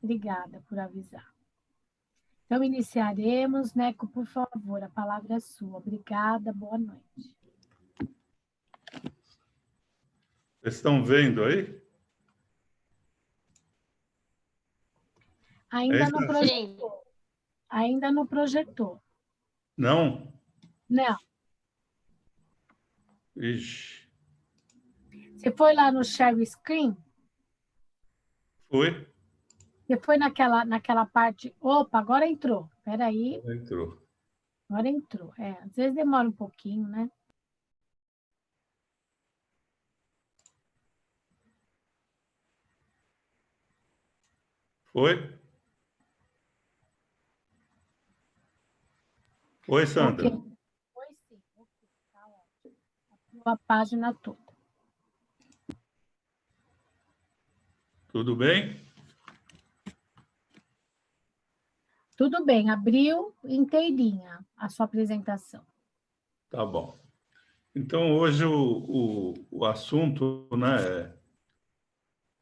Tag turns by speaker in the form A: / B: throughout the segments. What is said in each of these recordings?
A: Obrigada por avisar. Então, iniciaremos. Neco, por favor, a palavra é sua. Obrigada, boa noite.
B: Vocês estão vendo aí?
A: Ainda no projetor. Ainda no projetor.
B: Não?
A: Não.
B: Ixi.
A: Você foi lá no share screen?
B: Foi?
A: Você foi naquela parte... Opa, agora entrou. Espera aí.
B: Entrou.
A: Agora entrou. Às vezes demora um pouquinho, né?
B: Foi? Oi, Sandra.
A: Okay. Foi sim. Okay. Tá ótimo. Abriu a página toda.
B: Tudo bem?
A: Tudo bem. Abriu inteirinha a sua apresentação.
B: Tá bom. Então, hoje o assunto, né,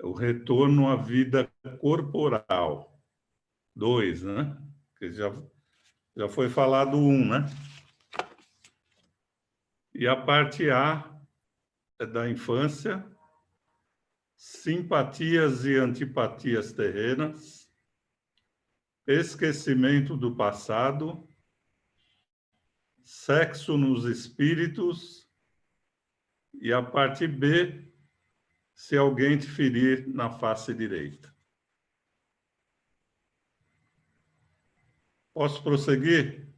B: é o retorno à vida corporal. 2, né? Que já foi falado 1, né? E a parte A é da infância, simpatias e antipatias terrenas, esquecimento do passado, sexo nos espíritos, e a parte B, se alguém te ferir na face direita. Posso prosseguir?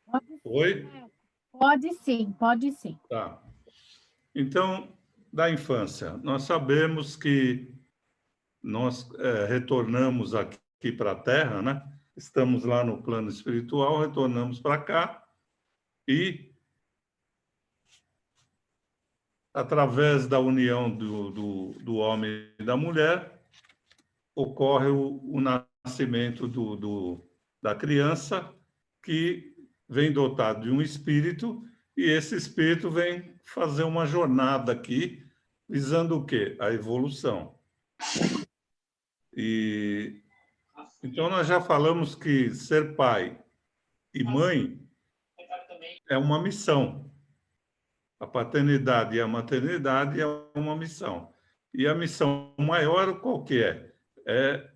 A: Pode sim,
B: Oi?
A: né? Pode sim, pode sim.
B: Tá. Então, da infância, nós sabemos que nós retornamos aqui para a Terra, né? Estamos lá no plano espiritual, retornamos para cá e, através da união do homem e da mulher, ocorre o nascimento da criança, que vem dotado de um espírito, e esse espírito vem fazer uma jornada aqui, visando o quê? A evolução. E então nós já falamos que ser pai e mãe é uma missão. A paternidade e a maternidade é uma missão. E a missão maior qual que é? É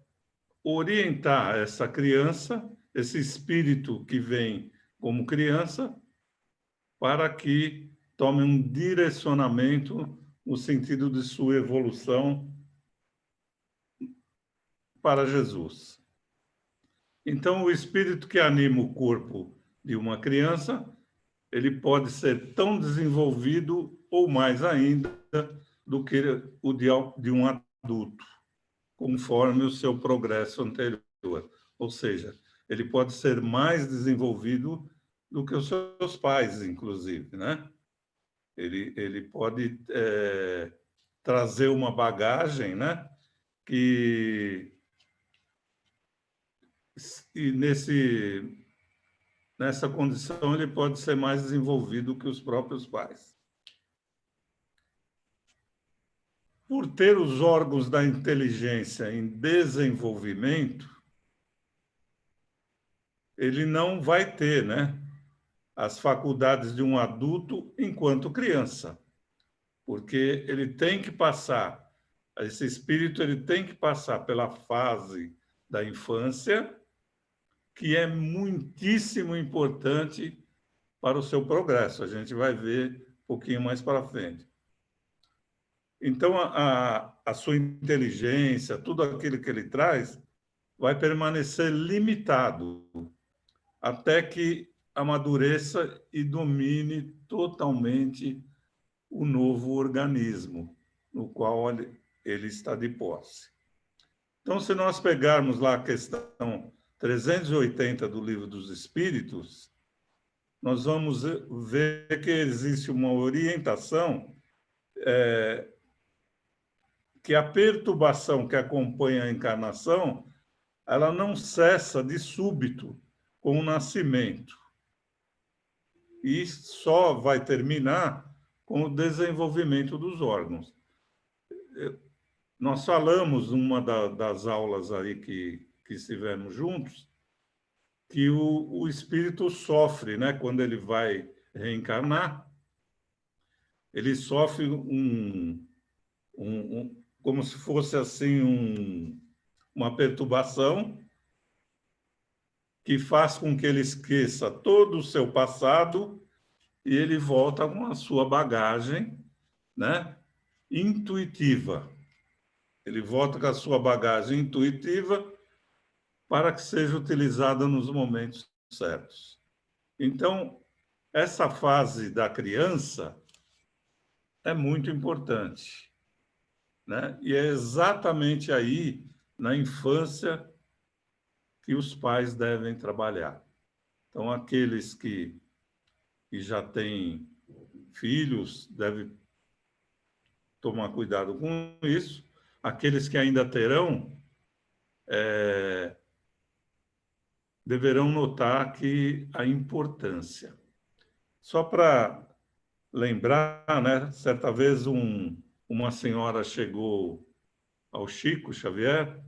B: orientar essa criança, esse espírito que vem como criança, para que tome um direcionamento no sentido de sua evolução para Jesus. Então, o espírito que anima o corpo de uma criança, ele pode ser tão desenvolvido ou mais ainda do que o de um adulto, conforme o seu progresso anterior. Ou seja, ele pode ser mais desenvolvido do que os seus pais, inclusive, né? Ele pode trazer uma bagagem, né? E nessa condição ele pode ser mais desenvolvido que os próprios pais. Por ter os órgãos da inteligência em desenvolvimento, ele não vai ter, né, as faculdades de um adulto enquanto criança, porque ele tem que passar, esse espírito ele tem que passar pela fase da infância, que é muitíssimo importante para o seu progresso. A gente vai ver um pouquinho mais para frente. Então, a sua inteligência, tudo aquilo que ele traz, vai permanecer limitado até que amadureça e domine totalmente o novo organismo no qual ele está de posse. Então, se nós pegarmos lá a questão 380 do Livro dos Espíritos, nós vamos ver que existe uma orientação que a perturbação que acompanha a encarnação, ela não cessa de súbito com o nascimento. E só vai terminar com o desenvolvimento dos órgãos. nós falamos numa das aulas aí que estivemos juntos, que o espírito sofre, né? Quando ele vai reencarnar, ele sofre como se fosse assim uma perturbação que faz com que ele esqueça todo o seu passado e ele volta com a sua bagagem, né, intuitiva. Ele volta com a sua bagagem intuitiva para que seja utilizada nos momentos certos. Então, essa fase da criança é muito importante, né? E é exatamente aí, na infância, que os pais devem trabalhar. Então, aqueles que já têm filhos devem tomar cuidado com isso. Aqueles que ainda terão, deverão notar que a importância. Só para lembrar, né? Certa vez uma senhora chegou ao Chico Xavier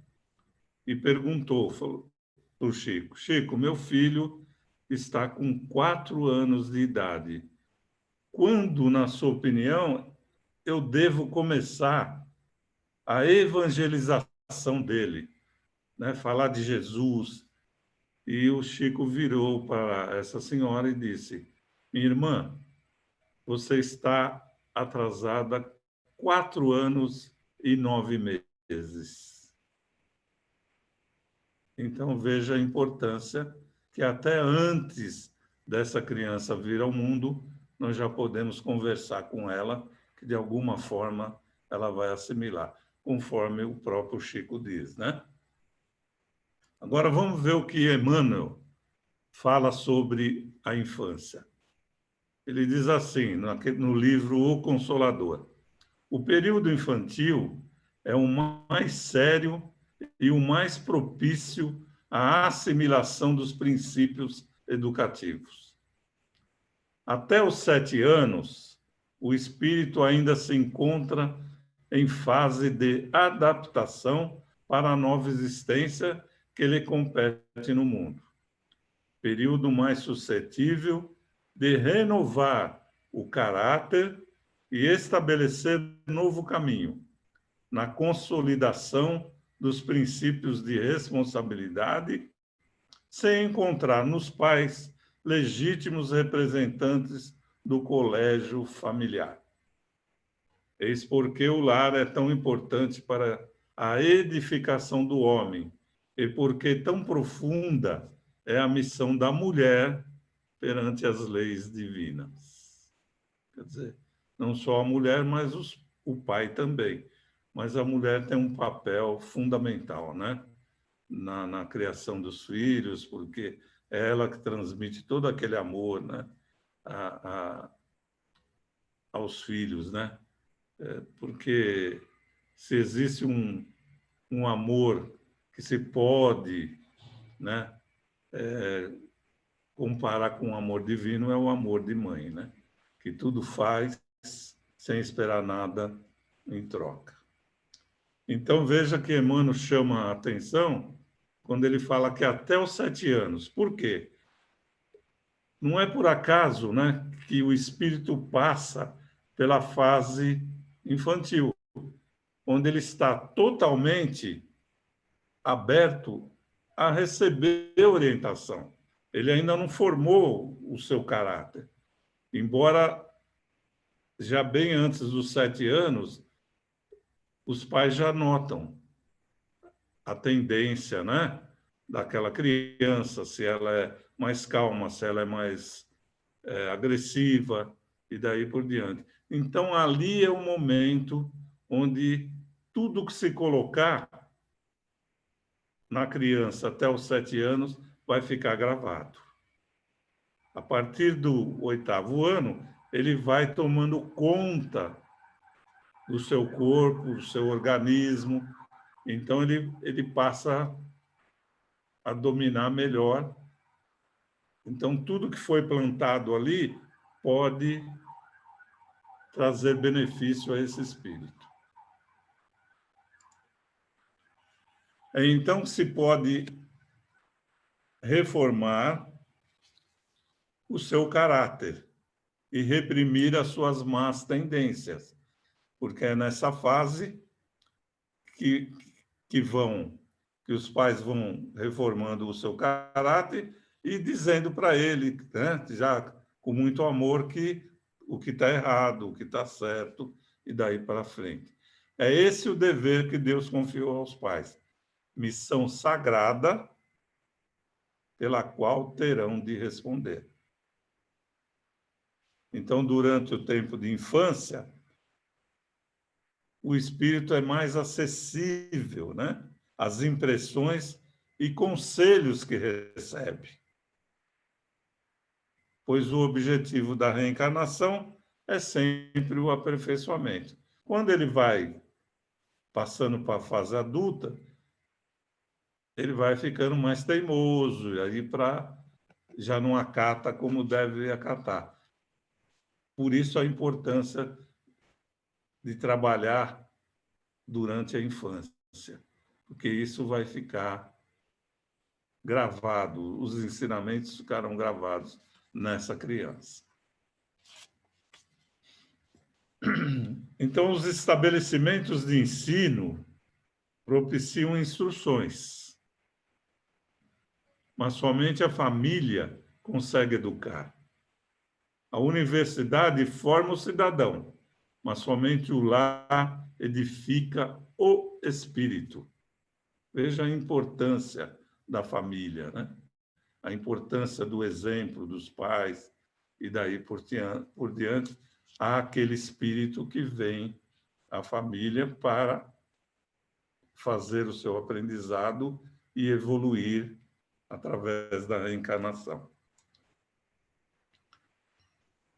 B: e perguntou, falou para o Chico: Chico, meu filho está com 4 anos de idade. Quando, na sua opinião, eu devo começar a evangelização dele, né? Falar de Jesus? E o Chico virou para essa senhora e disse: minha irmã, você está atrasada 4 anos e 9 meses. Então, veja a importância que até antes dessa criança vir ao mundo, nós já podemos conversar com ela, que de alguma forma ela vai assimilar, conforme o próprio Chico diz, né? Agora vamos ver o que Emmanuel fala sobre a infância. Ele diz assim, no livro O Consolador: o período infantil é o mais sério e o mais propício à assimilação dos princípios educativos. Até os 7 anos, o espírito ainda se encontra em fase de adaptação para a nova existência que lhe compete no mundo. Período mais suscetível de renovar o caráter e estabelecer novo caminho, na consolidação dos princípios de responsabilidade, sem encontrar nos pais legítimos representantes do colégio familiar. Eis porque o lar é tão importante para a edificação do homem, e porque tão profunda é a missão da mulher perante as leis divinas. Quer dizer, não só a mulher, mas o pai também. Mas a mulher tem um papel fundamental, né? Na criação dos filhos, porque é ela que transmite todo aquele amor, né? Aos filhos, né? Porque se existe um amor que se pode, né, comparar com o amor divino, é o amor de mãe, né? Que tudo faz sem esperar nada em troca. Então, veja que Emmanuel chama a atenção quando ele fala que até os 7 anos. Por quê? Não é por acaso, né, que o espírito passa pela fase infantil, onde ele está totalmente aberto a receber orientação. Ele ainda não formou o seu caráter. Embora já bem antes dos 7 anos, os pais já notam a tendência, né, daquela criança, se ela é mais calma, se ela é mais agressiva, e daí por diante. Então, ali é o momento onde tudo que se colocar na criança até os 7 anos vai ficar gravado. A partir do 8º ano, ele vai tomando conta do seu corpo, do seu organismo. Então, ele passa a dominar melhor. Então, tudo que foi plantado ali pode trazer benefício a esse espírito. É então que se pode reformar o seu caráter e reprimir as suas más tendências, porque é nessa fase que, que os pais vão reformando o seu caráter e dizendo para ele, né, já com muito amor, que o que está errado, o que está certo, e daí para frente. É esse o dever que Deus confiou aos pais. Missão sagrada pela qual terão de responder. Então, durante o tempo de infância, o espírito é mais acessível, né? Às impressões e conselhos que recebe. Pois o objetivo da reencarnação é sempre o aperfeiçoamento. Quando ele vai passando para a fase adulta, ele vai ficando mais teimoso, e aí já não acata como deve acatar. Por isso a importância de trabalhar durante a infância, porque isso vai ficar gravado, os ensinamentos ficarão gravados nessa criança. Então, os estabelecimentos de ensino propiciam instruções, mas somente a família consegue educar. A universidade forma o cidadão, mas somente o lar edifica o espírito. Veja a importância da família, né? A importância do exemplo dos pais, e daí por diante, há aquele espírito que vem à família para fazer o seu aprendizado e evoluir através da reencarnação.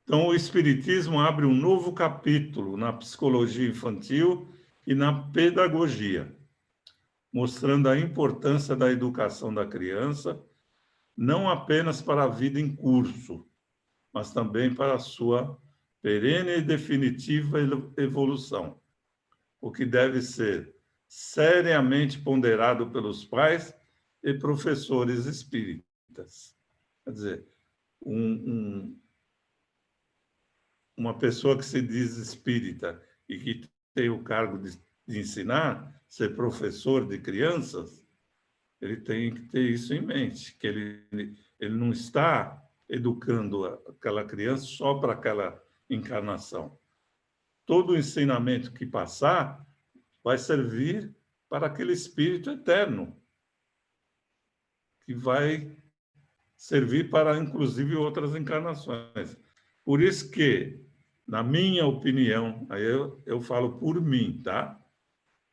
B: Então, o Espiritismo abre um novo capítulo na psicologia infantil e na pedagogia, mostrando a importância da educação da criança, não apenas para a vida em curso, mas também para a sua perene e definitiva evolução, o que deve ser seriamente ponderado pelos pais e professores espíritas. Quer dizer, uma pessoa que se diz espírita e que tem o cargo de ensinar, ser professor de crianças, ele tem que ter isso em mente, que ele não está educando aquela criança só para aquela encarnação. Todo o ensinamento que passar vai servir para aquele espírito eterno, que vai servir para, inclusive, outras encarnações. Por isso que, na minha opinião, aí eu falo por mim, tá?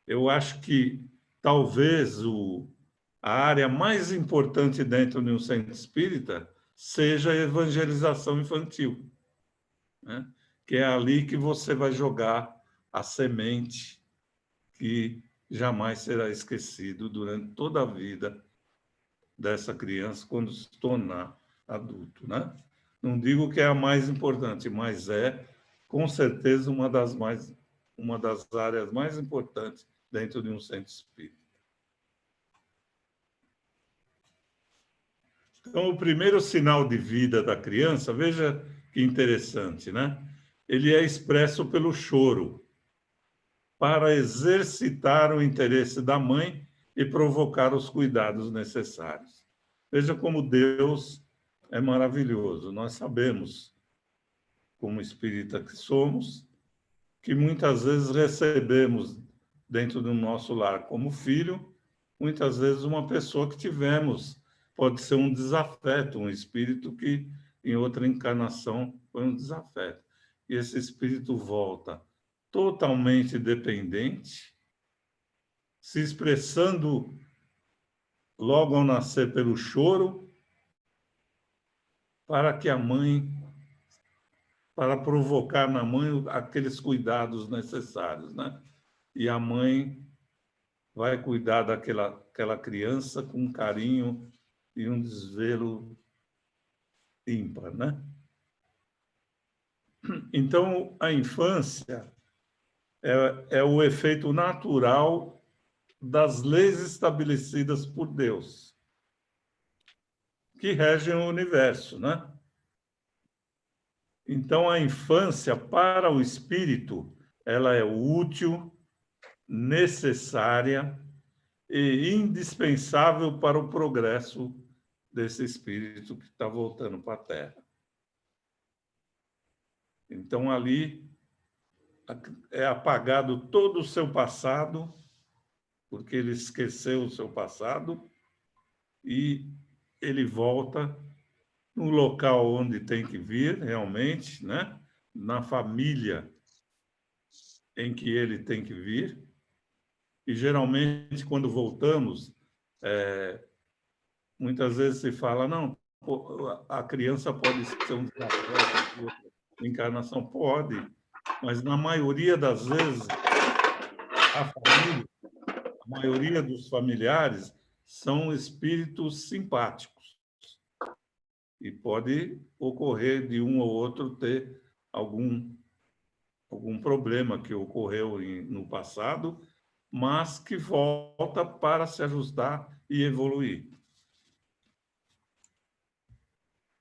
B: Eu acho que talvez a área mais importante dentro de um centro espírita seja a evangelização infantil, né? Que é ali que você vai jogar a semente que jamais será esquecido durante toda a vida dessa criança quando se tornar adulto, né? Não digo que é a mais importante, mas é com certeza uma das áreas mais importantes dentro de um centro espírita. Então, o primeiro sinal de vida da criança, veja que interessante, né? Ele é expresso pelo choro, para exercitar o interesse da mãe e provocar os cuidados necessários. Veja como Deus é maravilhoso. Nós sabemos, como espírita que somos, que muitas vezes recebemos dentro do nosso lar como filho, muitas vezes uma pessoa que tivemos, pode ser um desafeto, um espírito que em outra encarnação foi um desafeto. E esse espírito volta totalmente dependente, se expressando logo ao nascer pelo choro, para que a mãe, para provocar na mãe aqueles cuidados necessários, né? E a mãe vai cuidar daquela criança com um carinho e um desvelo ímpar, né? Então, a infância é o efeito natural das leis estabelecidas por Deus, que regem o universo, né? Então, a infância, para o espírito, ela é útil, necessária e indispensável para o progresso desse espírito que está voltando para a Terra. Então, ali é apagado todo o seu passado, porque ele esqueceu o seu passado, e ele volta no local onde tem que vir, realmente, né? Na família em que ele tem que vir. E, geralmente, quando voltamos, muitas vezes se fala, não, a criança pode ser um sacerdote de outra encarnação. Pode, mas, na maioria das vezes, a família, a maioria dos familiares são espíritos simpáticos. E pode ocorrer de um ou outro ter algum problema que ocorreu no passado, mas que volta para se ajustar e evoluir.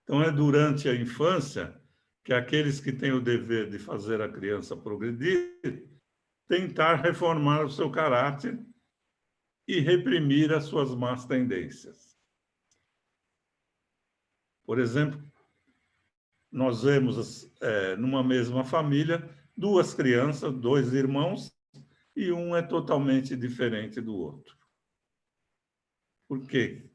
B: Então, é durante a infância que aqueles que têm o dever de fazer a criança progredir tentar reformar o seu caráter e reprimir as suas más tendências. Por exemplo, nós vemos, numa mesma família, duas crianças, dois irmãos, e um é totalmente diferente do outro. Por que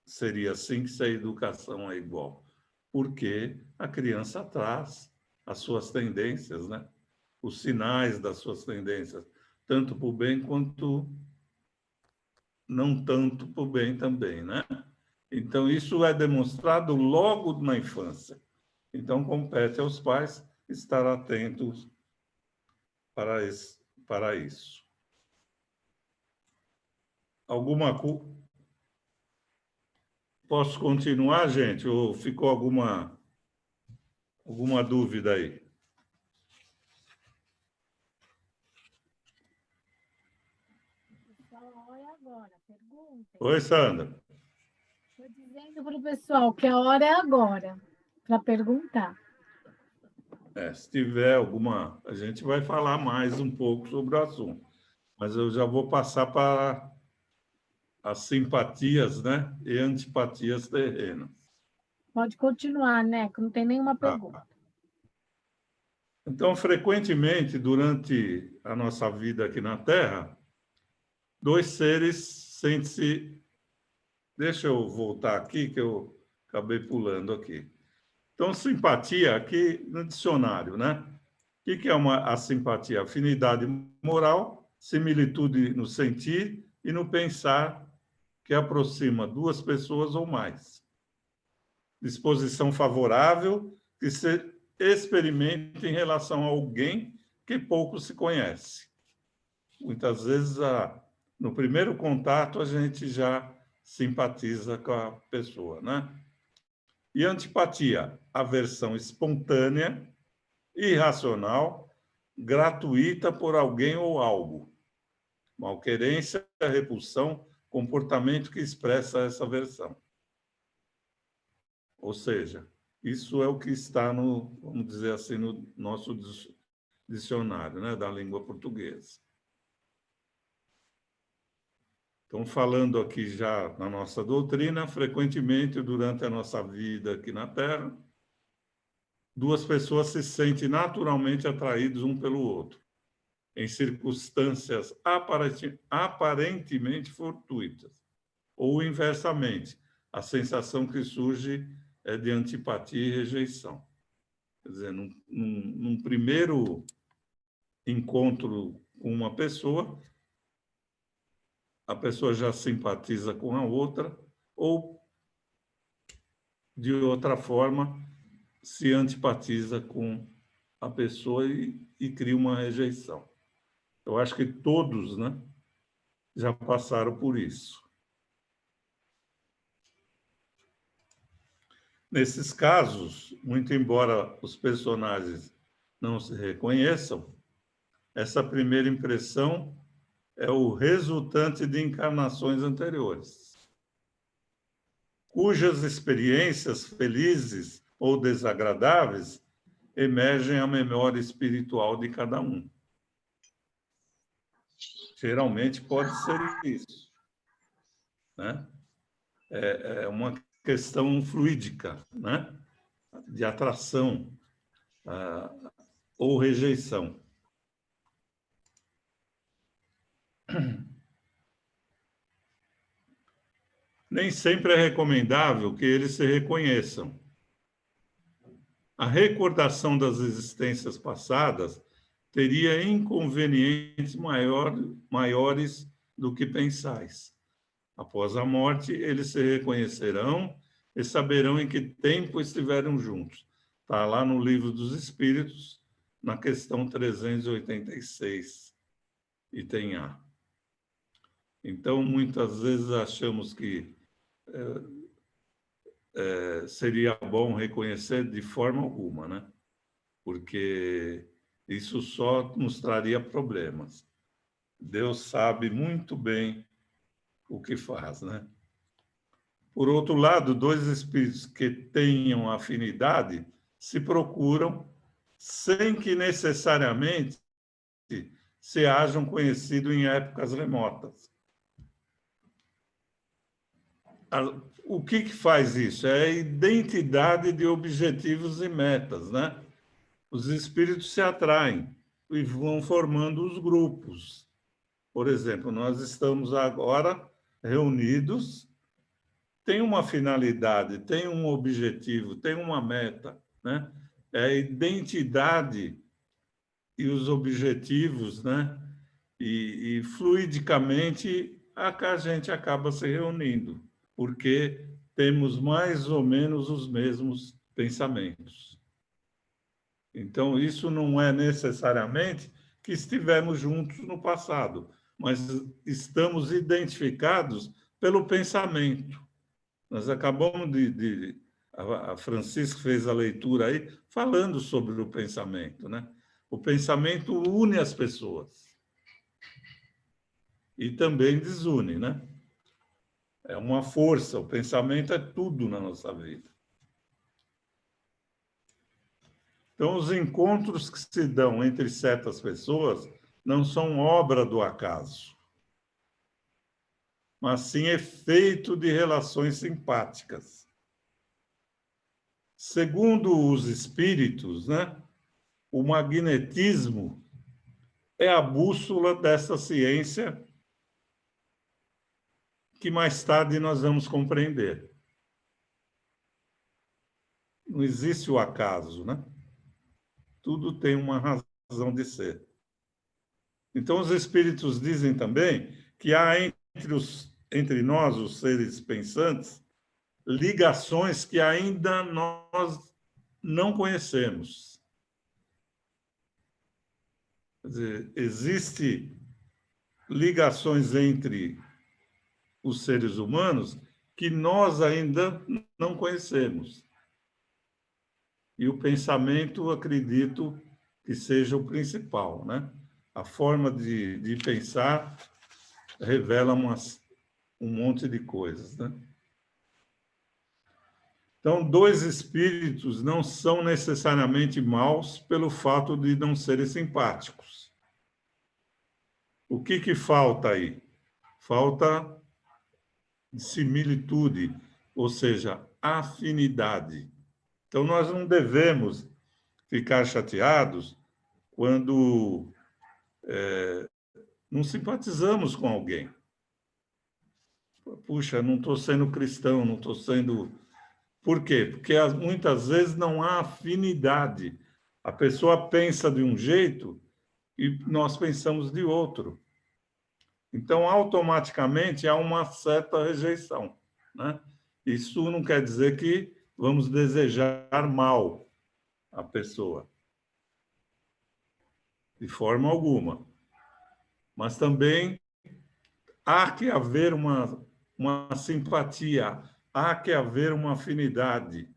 B: seria assim se a educação é igual? Porque a criança traz as suas tendências, né? Os sinais das suas tendências, tanto para o bem quanto não tanto para o bem também, né? Então, isso é demonstrado logo na infância. Então, compete aos pais estar atentos para isso. Posso continuar, gente? Ou ficou alguma dúvida aí?
A: Pessoal, a hora é agora. Perguntem.
B: Oi, Sandra.
A: Estou dizendo para o pessoal que a hora é agora para perguntar.
B: Se tiver alguma, a gente vai falar mais um pouco sobre o assunto. Mas eu já vou passar para as simpatias, né, e antipatias terrenas.
A: Pode continuar, né? Que não tem nenhuma pergunta.
B: Então, frequentemente, durante a nossa vida aqui na Terra, dois seres sentem-se... Deixa eu voltar aqui, que eu acabei pulando aqui. Então, simpatia, aqui no dicionário, né? O que é a simpatia? Afinidade moral, similitude no sentir e no pensar que aproxima duas pessoas ou mais. Disposição favorável que se experimenta em relação a alguém que pouco se conhece. Muitas vezes, no primeiro contato, a gente já simpatiza com a pessoa, né? E antipatia, aversão espontânea, irracional, gratuita por alguém ou algo. Malquerência, repulsão, comportamento que expressa essa aversão. Ou seja, isso é o que está no, vamos dizer assim, no nosso dicionário, né, da língua portuguesa. Então, falando aqui já na nossa doutrina, frequentemente, durante a nossa vida aqui na Terra, duas pessoas se sentem naturalmente atraídas um pelo outro, em circunstâncias aparentemente fortuitas, ou inversamente, a sensação que surge é de antipatia e rejeição. Quer dizer, num primeiro encontro com uma pessoa, a pessoa já simpatiza com a outra, ou, de outra forma, se antipatiza com a pessoa e cria uma rejeição. Eu acho que todos, né, já passaram por isso. Nesses casos, muito embora os personagens não se reconheçam, essa primeira impressão é o resultante de encarnações anteriores, cujas experiências felizes ou desagradáveis emergem à memória espiritual de cada um. Geralmente pode ser isso, né? É uma questão fluídica, né? De atração ou rejeição. Nem sempre é recomendável que eles se reconheçam. A recordação das existências passadas teria inconvenientes maiores do que pensais. Após a morte, eles se reconhecerão e saberão em que tempo estiveram juntos. Está lá no Livro dos Espíritos, na questão 386, item A. Então, muitas vezes achamos que seria bom reconhecer de forma alguma, né? Porque isso só nos traria problemas. Deus sabe muito bem o que faz, né? Por outro lado, dois espíritos que tenham afinidade se procuram sem que necessariamente se hajam conhecido em épocas remotas. O que faz isso? É a identidade de objetivos e metas, né? Os espíritos se atraem e vão formando os grupos. Por exemplo, nós estamos agora reunidos, tem uma finalidade, tem um objetivo, tem uma meta, né? É a identidade e os objetivos, né? E fluidicamente a gente acaba se reunindo, porque temos mais ou menos os mesmos pensamentos. Então, isso não é necessariamente que estivemos juntos no passado, mas estamos identificados pelo pensamento. Nós acabamos a Francisca fez a leitura aí falando sobre o pensamento, né? O pensamento une as pessoas e também desune, né? É uma força, o pensamento é tudo na nossa vida. Então, os encontros que se dão entre certas pessoas não são obra do acaso, mas sim efeito de relações simpáticas. Segundo os espíritos, né, o magnetismo é a bússola dessa ciência que mais tarde nós vamos compreender. Não existe o acaso, né? Tudo tem uma razão de ser. Então, os espíritos dizem também que há entre nós, os seres pensantes, ligações que ainda nós não conhecemos. Quer dizer, existem ligações entre os seres humanos que nós ainda não conhecemos. E o pensamento, acredito que seja o principal, né? A forma de pensar revela um monte de coisas, né? Então, dois espíritos não são necessariamente maus pelo fato de não serem simpáticos. O que falta aí? Falta similitude, ou seja, afinidade. Então, nós não devemos ficar chateados quando não simpatizamos com alguém. Puxa, não estou sendo cristão, não estou sendo. Por quê? Porque muitas vezes não há afinidade. A pessoa pensa de um jeito e nós pensamos de outro. Então, automaticamente, há uma certa rejeição, né? Isso não quer dizer que vamos desejar mal à pessoa, de forma alguma. Mas também há que haver uma simpatia, há que haver uma afinidade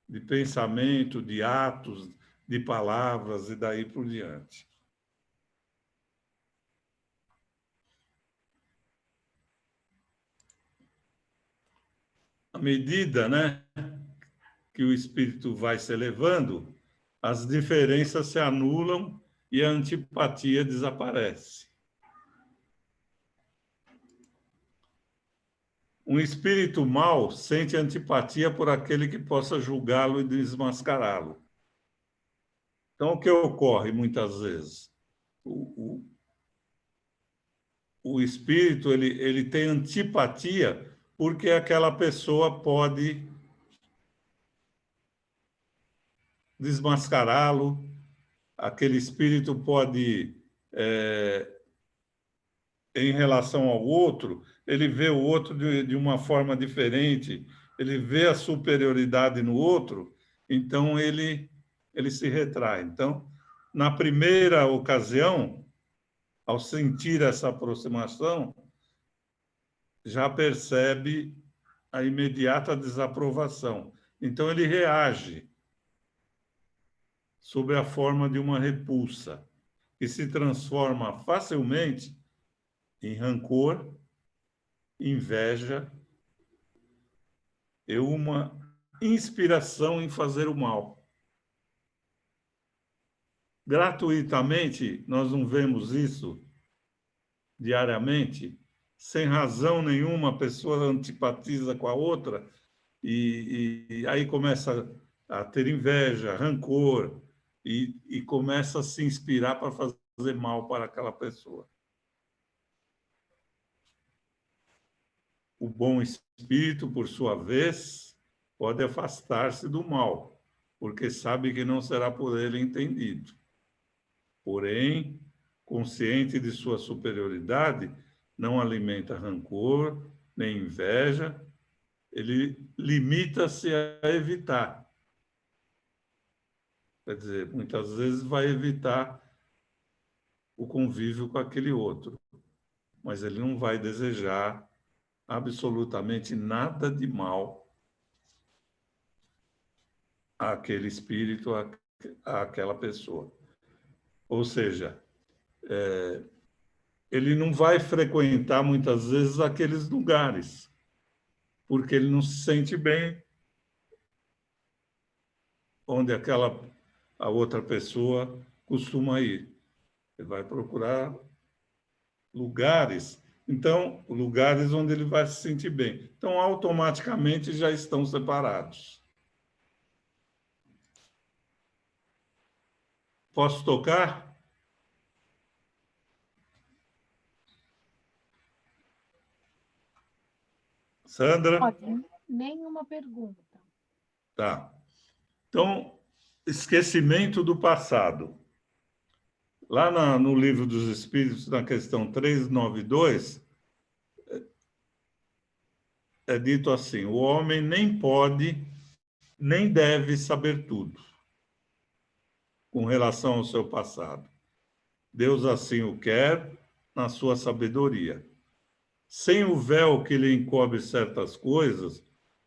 B: de pensamento, de atos, de palavras e daí por diante. medida, né, que o espírito vai se elevando, as diferenças se anulam e a antipatia desaparece. Um espírito mau sente antipatia por aquele que possa julgá-lo e desmascará-lo. Então, o que ocorre muitas vezes? O espírito ele tem antipatia porque aquela pessoa pode desmascará-lo, aquele espírito pode, em relação ao outro, ele vê o outro de uma forma diferente, ele vê a superioridade no outro, então ele se retrai. Então, na primeira ocasião, ao sentir essa aproximação, já percebe a imediata desaprovação. Então, ele reage sob a forma de uma repulsa, que se transforma facilmente em rancor, inveja e uma inspiração em fazer o mal. Gratuitamente, nós não vemos isso diariamente, sem razão nenhuma, a pessoa antipatiza com a outra e aí começa a ter inveja, rancor e começa a se inspirar para fazer mal para aquela pessoa. O bom espírito, por sua vez, pode afastar-se do mal, porque sabe que não será por ele entendido. Porém, consciente de sua superioridade, não alimenta rancor nem inveja, ele limita-se a evitar. Quer dizer, muitas vezes vai evitar o convívio com aquele outro, mas ele não vai desejar absolutamente nada de mal àquele espírito, àquela pessoa. Ou seja, ele não vai frequentar muitas vezes aqueles lugares, porque ele não se sente bem onde a outra pessoa costuma ir. Ele vai procurar lugares, então, lugares onde ele vai se sentir bem. Então, automaticamente já estão separados. Posso tocar? Sandra?
A: Pode, nenhuma pergunta.
B: Tá. Então, esquecimento do passado. Lá no Livro dos Espíritos, na questão 392, é dito assim: o homem nem pode, nem deve saber tudo com relação ao seu passado. Deus assim o quer, na sua sabedoria. Sem o véu que lhe encobre certas coisas,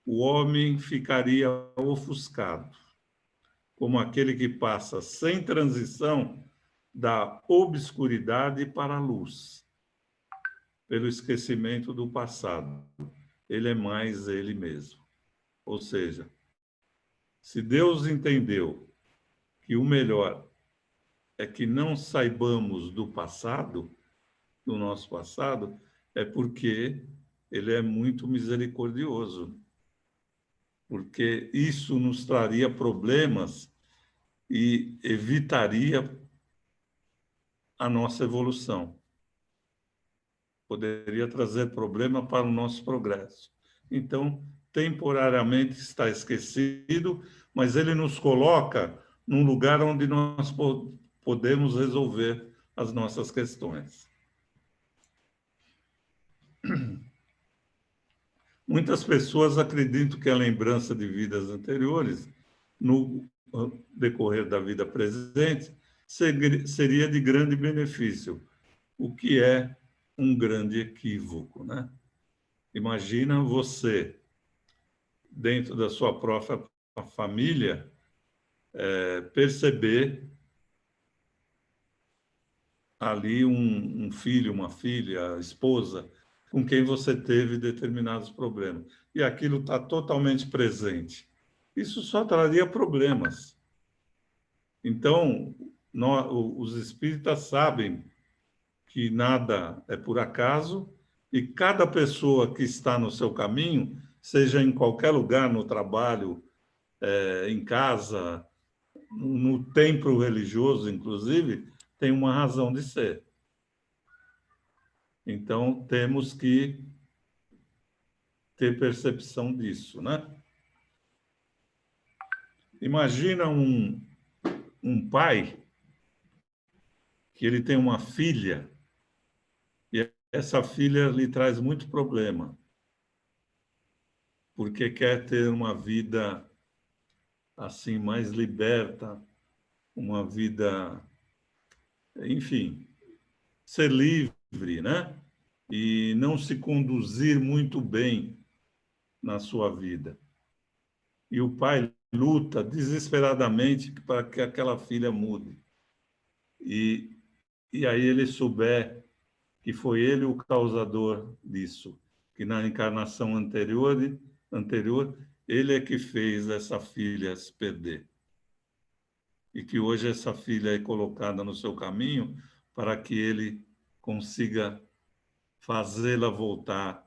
B: o homem ficaria ofuscado, como aquele que passa sem transição da obscuridade para a luz, pelo esquecimento do passado. Ele é mais ele mesmo. Ou seja, se Deus entendeu que o melhor é que não saibamos do passado, do nosso passado, é porque ele é muito misericordioso. Porque isso nos traria problemas e evitaria a nossa evolução. Poderia trazer problema para o nosso progresso. Então, temporariamente está esquecido, mas ele nos coloca num lugar onde nós podemos resolver as nossas questões. Muitas pessoas acreditam que a lembrança de vidas anteriores, no decorrer da vida presente, seria de grande benefício, o que é um grande equívoco, né? Imagina você, dentro da sua própria família, perceber ali um filho, uma filha, esposa, com quem você teve determinados problemas. e aquilo está totalmente presente. Isso só traria problemas. Então, os espíritas sabem que nada é por acaso e cada pessoa que está no seu caminho, seja em qualquer lugar, no trabalho, em casa, no templo religioso, inclusive, tem uma razão de ser. Então, temos que ter percepção disso, né? Imagina um pai que ele tem uma filha e essa filha lhe traz muito problema, porque quer ter uma vida assim mais liberta, uma vida, enfim, ser livre, né? E não se conduzir muito bem na sua vida. E o pai luta desesperadamente para que aquela filha mude. E, e aí ele souber que foi ele o causador disso, que na encarnação anterior ele é que fez essa filha se perder. E que hoje essa filha é colocada no seu caminho para que ele consiga fazê-la voltar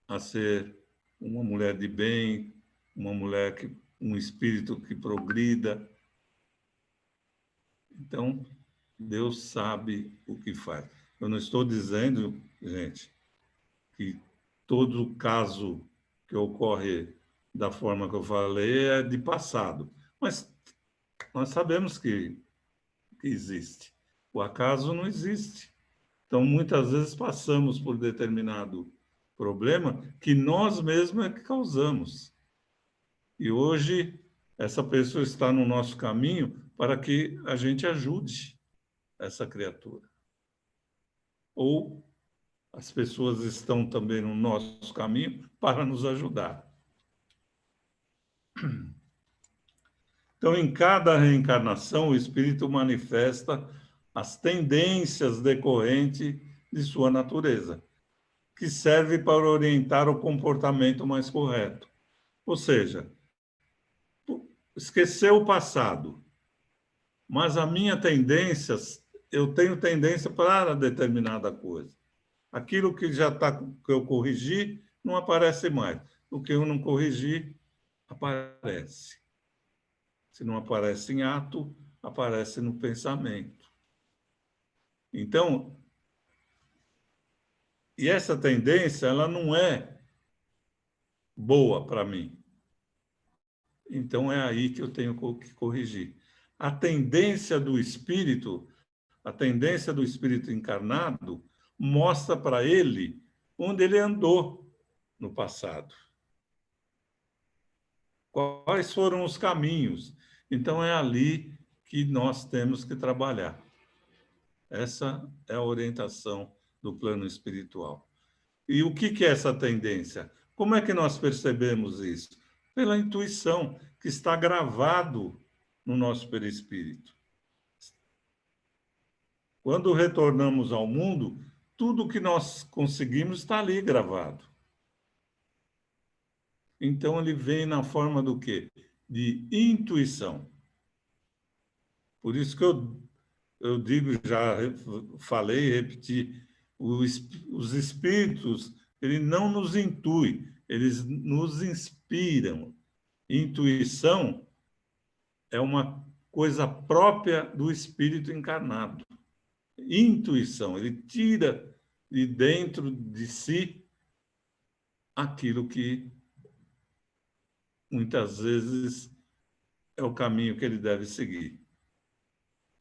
B: a ser uma mulher de bem, uma mulher que um espírito que progrida. Então, Deus sabe o que faz. Eu não estou dizendo, gente, que todo caso que ocorre da forma que eu falei é de passado, mas nós sabemos que existe. O acaso não existe. Então, muitas vezes passamos por determinado problema que nós mesmos é que causamos. E hoje, essa pessoa está no nosso caminho para que a gente ajude essa criatura. Ou as pessoas estão também no nosso caminho para nos ajudar. Então, em cada reencarnação, o espírito manifesta as tendências decorrentes de sua natureza, que serve para orientar o comportamento mais correto. Ou seja, esquecer o passado, mas a minha tendência, eu tenho tendência para determinada coisa. Aquilo que já está, que eu corrigi, não aparece mais. O que eu não corrigi, aparece. Se não aparece em ato, aparece no pensamento. Então, e essa tendência, ela não é boa para mim. Então, é aí que eu tenho que corrigir. A tendência do espírito encarnado, mostra para ele onde ele andou no passado. Quais foram os caminhos? Então, é ali que nós temos que trabalhar. Essa é a orientação do plano espiritual. E o que é essa tendência? Como é que nós percebemos isso? Pela intuição, que está gravado no nosso perispírito. Quando retornamos ao mundo, tudo que nós conseguimos está ali gravado. Então, ele vem na forma do quê? De intuição. Por isso que eu digo, já falei e repeti, os espíritos, eles não nos intuem, eles nos inspiram. Intuição é uma coisa própria do espírito encarnado. Intuição, ele tira de dentro de si aquilo que muitas vezes é o caminho que ele deve seguir.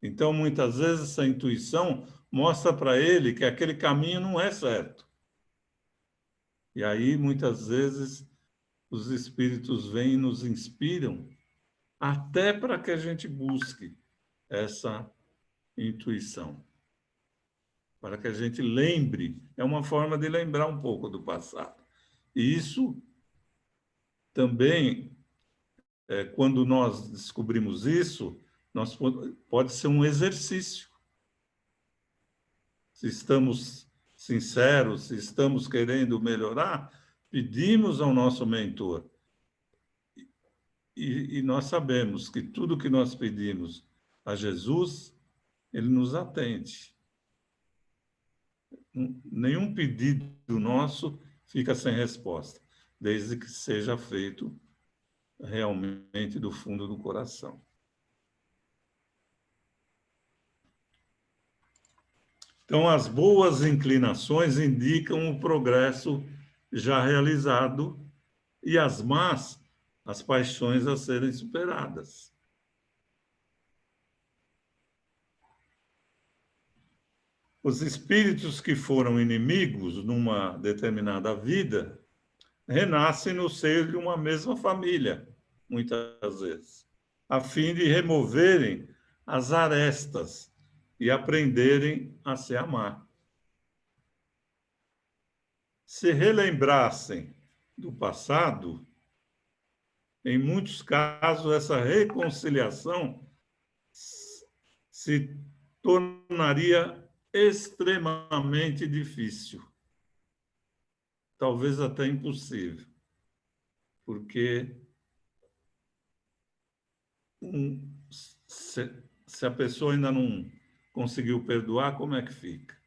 B: Então, muitas vezes, essa intuição mostra para ele que aquele caminho não é certo. E aí, muitas vezes, os espíritos vêm e nos inspiram até para que a gente busque essa intuição. Para que a gente lembre, é uma forma de lembrar um pouco do passado. E isso também, quando nós descobrimos isso, pode ser um exercício. Se estamos sinceros, se estamos querendo melhorar, pedimos ao nosso mentor, e nós sabemos que tudo que nós pedimos a Jesus, ele nos atende. Nenhum pedido nosso fica sem resposta, desde que seja feito realmente do fundo do coração. Então, as boas inclinações indicam o progresso já realizado e as más, as paixões a serem superadas. Os espíritos que foram inimigos numa determinada vida renascem no seio de uma mesma família, muitas vezes, a fim de removerem as arestas e aprenderem a se amar. Se relembrassem do passado, em muitos casos, essa reconciliação se tornaria extremamente difícil, talvez até impossível, porque se a pessoa ainda não conseguiu perdoar, como é que fica?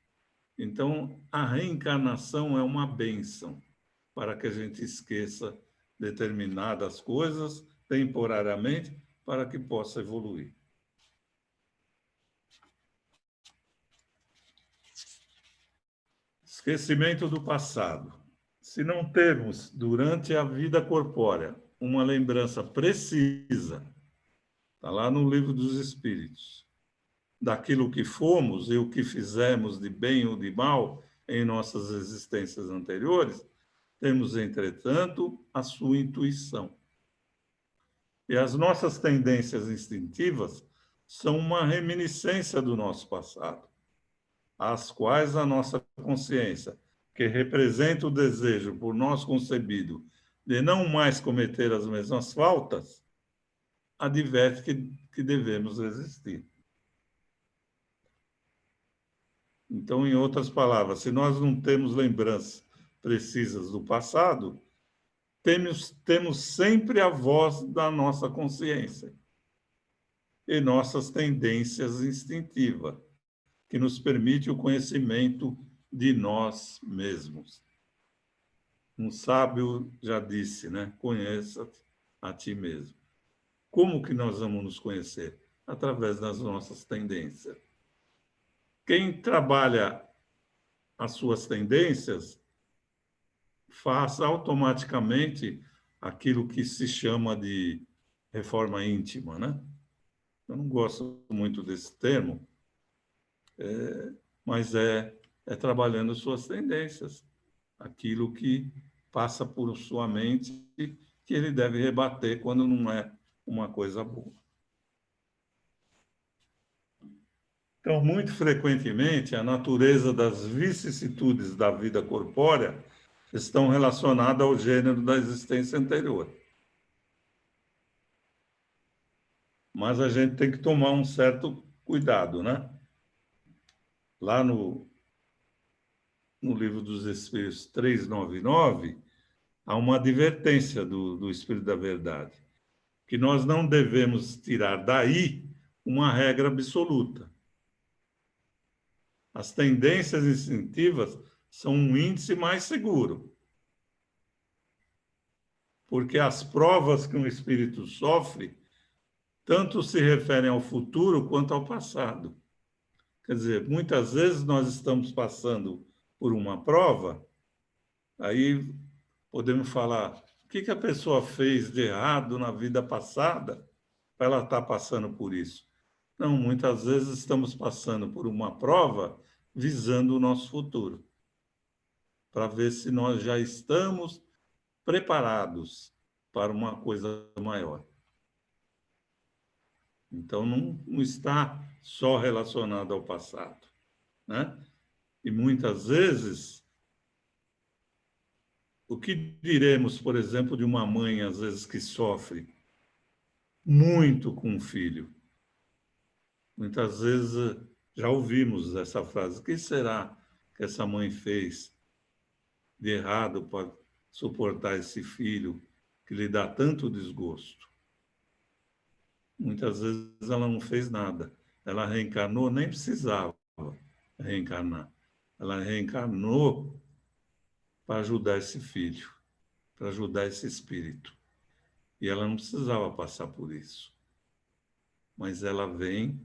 B: Então, a reencarnação é uma bênção para que a gente esqueça determinadas coisas temporariamente para que possa evoluir. Esquecimento do passado. Se não temos, durante a vida corpórea, uma lembrança precisa, está lá no Livro dos Espíritos, daquilo que fomos e o que fizemos de bem ou de mal em nossas existências anteriores, temos, entretanto, a sua intuição. E as nossas tendências instintivas são uma reminiscência do nosso passado, às quais a nossa consciência, que representa o desejo por nós concebido de não mais cometer as mesmas faltas, adverte que devemos resistir. Então, em outras palavras, se nós não temos lembranças precisas do passado, temos sempre a voz da nossa consciência e nossas tendências instintivas, que nos permite o conhecimento de nós mesmos. Um sábio já disse, né? Conheça-te a ti mesmo. Como que nós vamos nos conhecer? Através das nossas tendências. Quem trabalha as suas tendências faz automaticamente aquilo que se chama de reforma íntima, né? Eu não gosto muito desse termo, mas é trabalhando suas tendências, aquilo que passa por sua mente que ele deve rebater quando não é uma coisa boa. Então, muito frequentemente, a natureza das vicissitudes da vida corpórea estão relacionadas ao gênero da existência anterior. Mas a gente tem que tomar um certo cuidado, né? Lá no Livro dos Espíritos 399, há uma advertência do Espírito da Verdade, que nós não devemos tirar daí uma regra absoluta. As tendências instintivas são um índice mais seguro, porque as provas que um espírito sofre tanto se referem ao futuro quanto ao passado. Quer dizer, muitas vezes nós estamos passando por uma prova, aí podemos falar, o que a pessoa fez de errado na vida passada para ela estar passando por isso? Não, muitas vezes estamos passando por uma prova visando o nosso futuro, para ver se nós já estamos preparados para uma coisa maior. Então, não está só relacionado ao passado, né? E muitas vezes, o que diremos, por exemplo, de uma mãe, às vezes, que sofre muito com o filho? Muitas vezes já ouvimos essa frase: o que será que essa mãe fez de errado suportar esse filho que lhe dá tanto desgosto. Muitas vezes ela não fez nada. Ela reencarnou, nem precisava reencarnar. Ela reencarnou para ajudar esse filho, para ajudar esse espírito. E ela não precisava passar por isso. Mas ela vem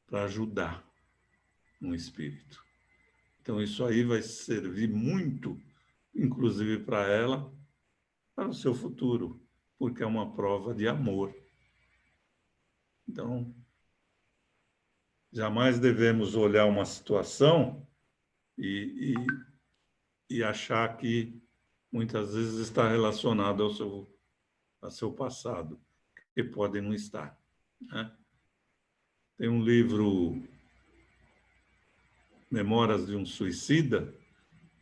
B: para ajudar um espírito. Então, isso aí vai servir muito, inclusive para ela, para o seu futuro, porque é uma prova de amor. Então, jamais devemos olhar uma situação e, e achar que muitas vezes está relacionado ao seu passado, que pode não estar, né? Tem um livro, Memórias de um Suicida,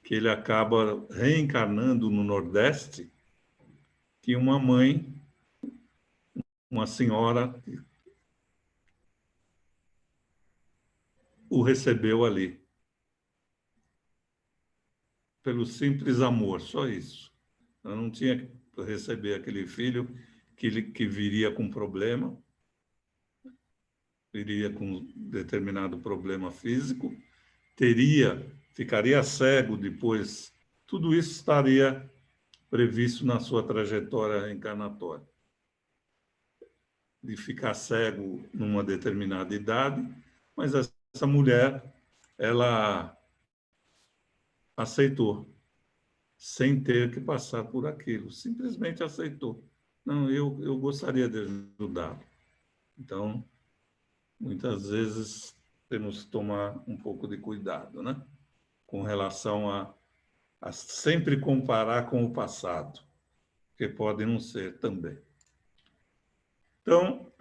B: que ele acaba reencarnando no Nordeste, que uma mãe, uma senhora, o recebeu ali, pelo simples amor, só isso. Ela não tinha que receber aquele filho que viria com problema, viria com determinado problema físico, ficaria cego depois. Tudo isso estaria previsto na sua trajetória reencarnatória. De ficar cego numa determinada idade, mas essa mulher, ela aceitou, sem ter que passar por aquilo, simplesmente aceitou. Não, eu gostaria de ajudá-lo. Então, muitas vezes temos que tomar um pouco de cuidado, né? Com relação a sempre comparar com o passado, que pode não ser também. Então,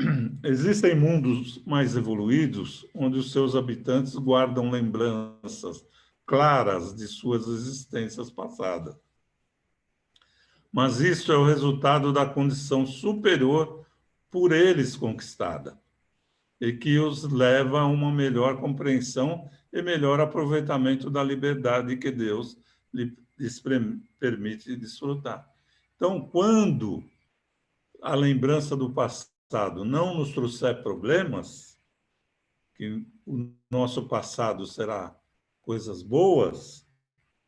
B: existem mundos mais evoluídos onde os seus habitantes guardam lembranças claras de suas existências passadas. Mas isso é o resultado da condição superior por eles conquistada, e que os leva a uma melhor compreensão e melhor aproveitamento da liberdade que Deus lhes permite desfrutar. Então, quando a lembrança do passado não nos trouxer problemas, que o nosso passado será coisas boas,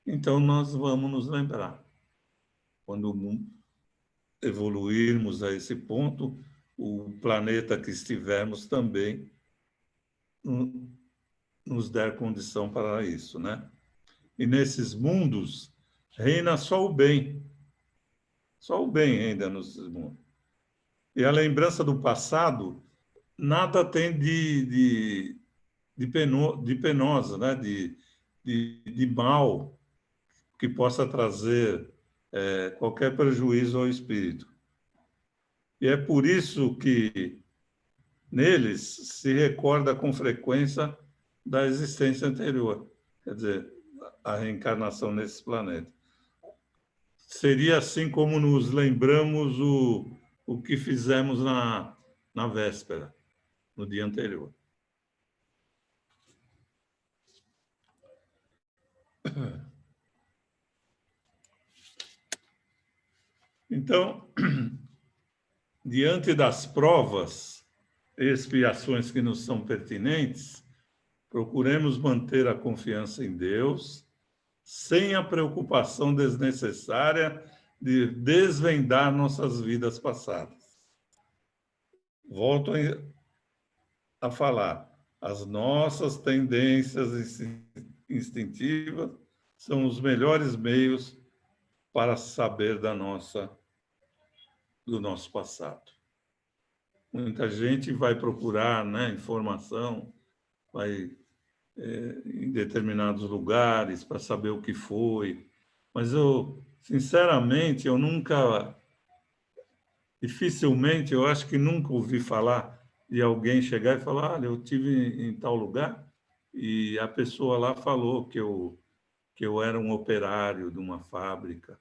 B: então nós vamos nos lembrar. Quando evoluirmos a esse ponto, o planeta que estivermos também nos der condição para isso, né? E nesses mundos reina só o bem ainda nos mundos. E a lembrança do passado nada tem de penosa, né? De mal que possa trazer qualquer prejuízo ao espírito. E é por isso que neles se recorda com frequência da existência anterior, quer dizer, a reencarnação nesse planeta. Seria assim como nos lembramos o que fizemos na véspera, no dia anterior. Então, diante das provas e expiações que nos são pertinentes, procuremos manter a confiança em Deus, sem a preocupação desnecessária de desvendar nossas vidas passadas. Volto a falar, as nossas tendências instintivas são os melhores meios para saber do nosso passado. Muita gente vai procurar, né, informação, vai em determinados lugares para saber o que foi, mas sinceramente, dificilmente, eu acho que nunca ouvi falar de alguém chegar e falar, olha, eu tive em tal lugar e a pessoa lá falou que eu era um operário de uma fábrica,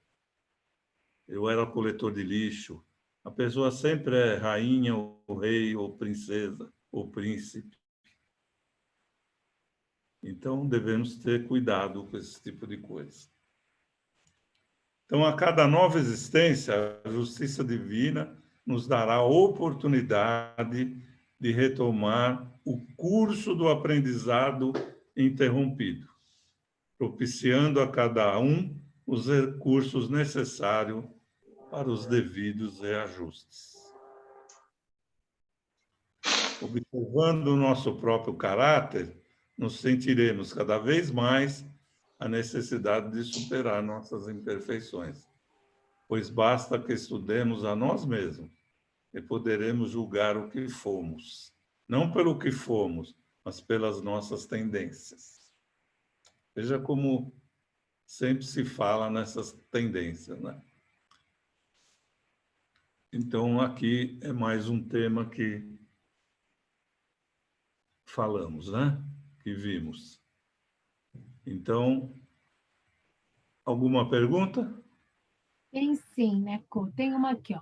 B: eu era coletor de lixo. A pessoa sempre é rainha, ou rei, ou princesa, ou príncipe. Então, devemos ter cuidado com esse tipo de coisa. Então, a cada nova existência, a justiça divina nos dará a oportunidade de retomar o curso do aprendizado interrompido, propiciando a cada um os recursos necessários para os devidos reajustes. Observando o nosso próprio caráter, nos sentiremos cada vez mais a necessidade de superar nossas imperfeições, pois basta que estudemos a nós mesmos e poderemos julgar o que fomos, não pelo que fomos, mas pelas nossas tendências. Veja como sempre se fala nessas tendências, né? Então, aqui é mais um tema que falamos, né? Que vimos. Então, alguma pergunta?
A: Tem sim, né, Cô? Tem uma aqui, ó.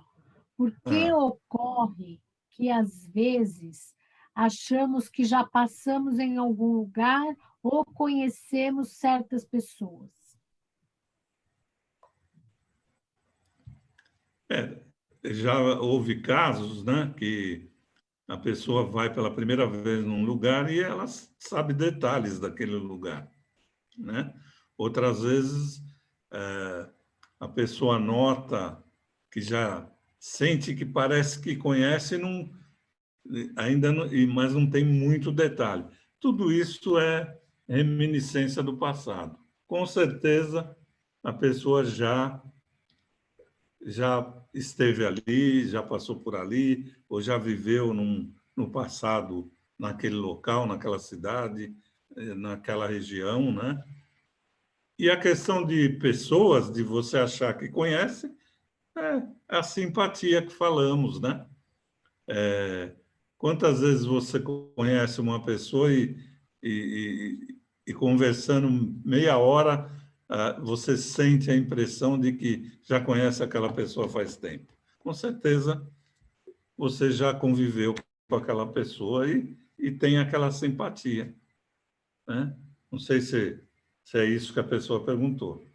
A: Por que
B: Ah,
A: ocorre que, às vezes, achamos que já passamos em algum lugar ou conhecemos certas pessoas?
B: já houve casos, né, que a pessoa vai pela primeira vez num lugar e ela sabe detalhes daquele lugar, né? Outras vezes, a pessoa nota que já sente que parece que conhece, não, ainda não, mas não tem muito detalhe. Tudo isso é reminiscência do passado. Com certeza, a pessoa já esteve ali, já passou por ali, ou já viveu no passado naquele local, naquela cidade, naquela região, né? E a questão de pessoas, de você achar que conhece, é a simpatia que falamos, né? Quantas vezes você conhece uma pessoa e conversando meia hora, você sente a impressão de que já conhece aquela pessoa faz tempo? Com certeza, você já conviveu com aquela pessoa e tem aquela simpatia, né? Não sei se é isso que a pessoa perguntou.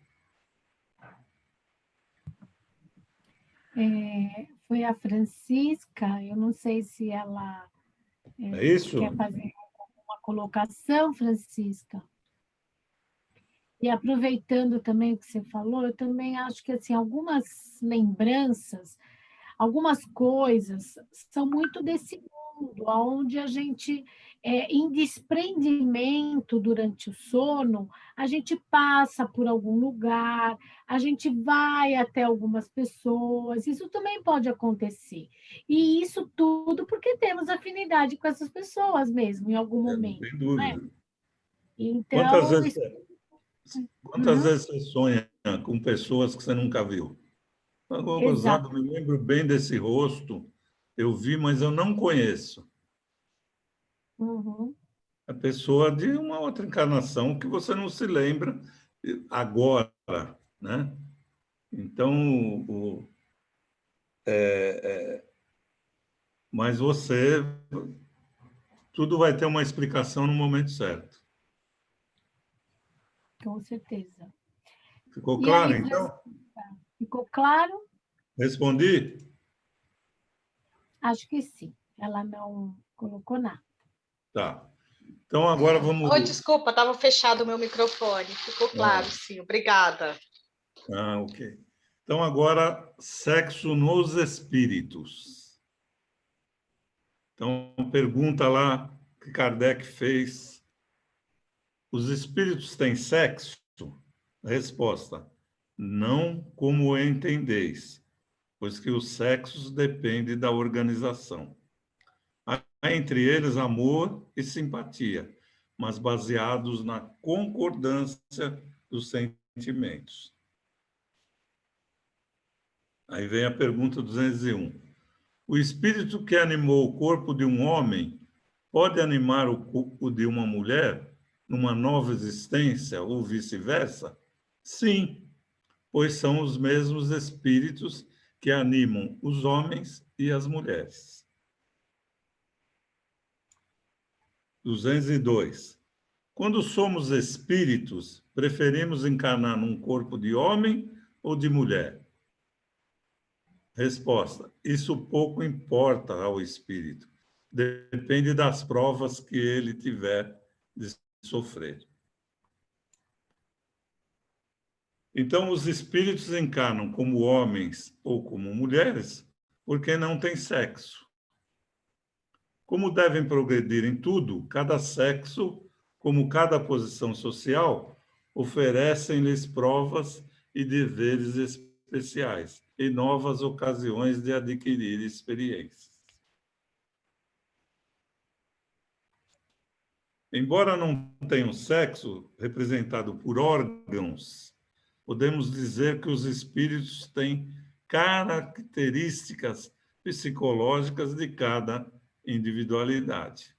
A: Foi a Francisca, eu não sei se ela
B: É isso?
A: quer fazer uma colocação, Francisca. E aproveitando também o que você falou, eu também acho que assim, algumas lembranças, algumas coisas são muito desse mundo, onde a gente, em desprendimento durante o sono, a gente passa por algum lugar, a gente vai até algumas pessoas, isso também pode acontecer. E isso tudo porque temos afinidade com essas pessoas mesmo, em algum
B: Não
A: momento,
B: tem
A: não é?
B: dúvida. Quantas
A: Então,
B: vezes, quantas
A: uhum,
B: vezes você sonha com pessoas que você nunca viu?
A: exato.
B: Gozado, me lembro bem desse rosto. Eu vi, mas eu não conheço.
A: Uhum.
B: A pessoa de uma outra encarnação que você não se lembra agora, né? Então, mas você, tudo vai ter uma explicação no momento certo.
A: Com certeza.
B: Ficou
A: E
B: claro,
A: aí,
B: então?
A: ficou claro?
B: Respondi?
A: Acho que sim. Ela não colocou nada.
B: Tá. Então, agora vamos...
C: Oh, desculpa, estava fechado o meu microfone. Ficou claro, sim. Obrigada.
B: Ok. Então, agora, sexo nos espíritos. Então, pergunta lá que Kardec fez: os espíritos têm sexo? Resposta: não como o entendeis, pois que os sexos dependem da organização. Há entre eles amor e simpatia, mas baseados na concordância dos sentimentos. Aí vem a pergunta 201. O espírito que animou o corpo de um homem pode animar o de uma mulher numa nova existência ou vice-versa? Sim, pois são os mesmos espíritos que animam os homens e as mulheres. 202. Quando somos espíritos, preferimos encarnar num corpo de homem ou de mulher? Resposta: isso pouco importa ao espírito. Depende das provas que ele tiver de sofrer. Então, os espíritos encarnam como homens ou como mulheres porque não têm sexo. Como devem progredir em tudo, cada sexo, como cada posição social, oferecem-lhes provas e deveres especiais e novas ocasiões de adquirir experiências. Embora não tenham sexo representado por órgãos, podemos dizer que os espíritos têm características psicológicas de cada individualidade.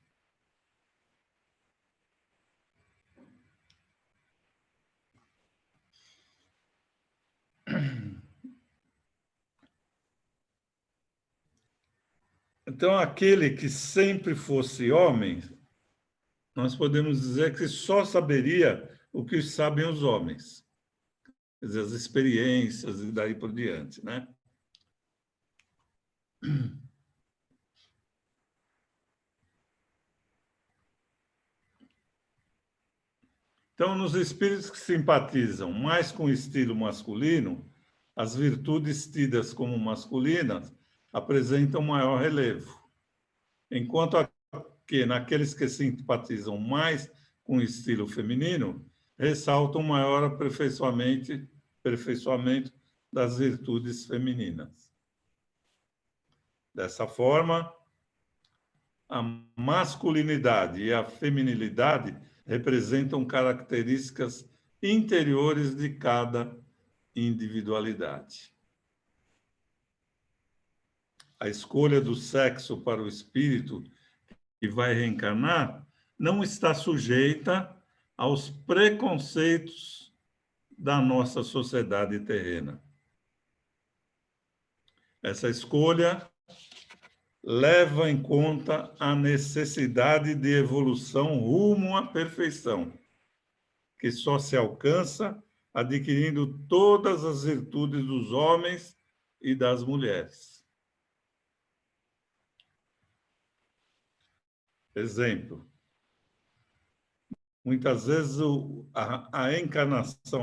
B: Então, aquele que sempre fosse homem, nós podemos dizer que só saberia o que sabem os homens, quer dizer, as experiências e daí por diante, né? Então, nos espíritos que simpatizam mais com o estilo masculino, as virtudes tidas como masculinas apresentam maior relevo, enquanto que naqueles que simpatizam mais com o estilo feminino, ressaltam maior aperfeiçoamento das virtudes femininas. Dessa forma, a masculinidade e a feminilidade representam características interiores de cada individualidade. A escolha do sexo para o espírito que vai reencarnar não está sujeita aos preconceitos da nossa sociedade terrena. Essa escolha leva em conta a necessidade de evolução rumo à perfeição, que só se alcança adquirindo todas as virtudes dos homens e das mulheres. Exemplo. Muitas vezes a reencarnação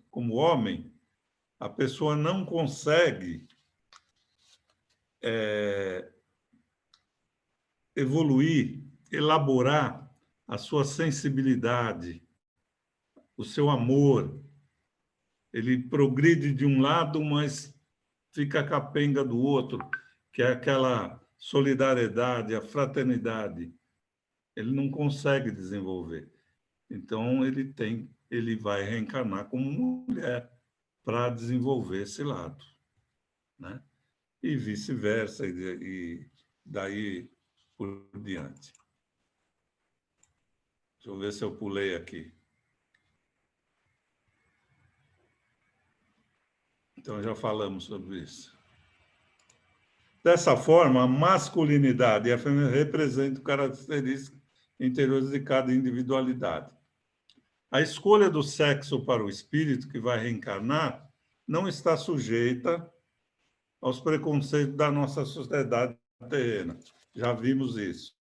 B: como homem, a pessoa não consegue evoluir, elaborar a sua sensibilidade, o seu amor. Ele progride de um lado, mas fica capenga do outro, que é aquela solidariedade, a fraternidade. Ele não consegue desenvolver. Então, ele vai reencarnar como mulher para desenvolver esse lado, né? E vice-versa, e daí por diante. Deixa eu ver se eu pulei aqui. Então, já falamos sobre isso. Dessa forma, a masculinidade e a feminilidade representam características interiores de cada individualidade. A escolha do sexo para o espírito que vai reencarnar não está sujeita aos preconceitos da nossa sociedade terrena. Já vimos isso.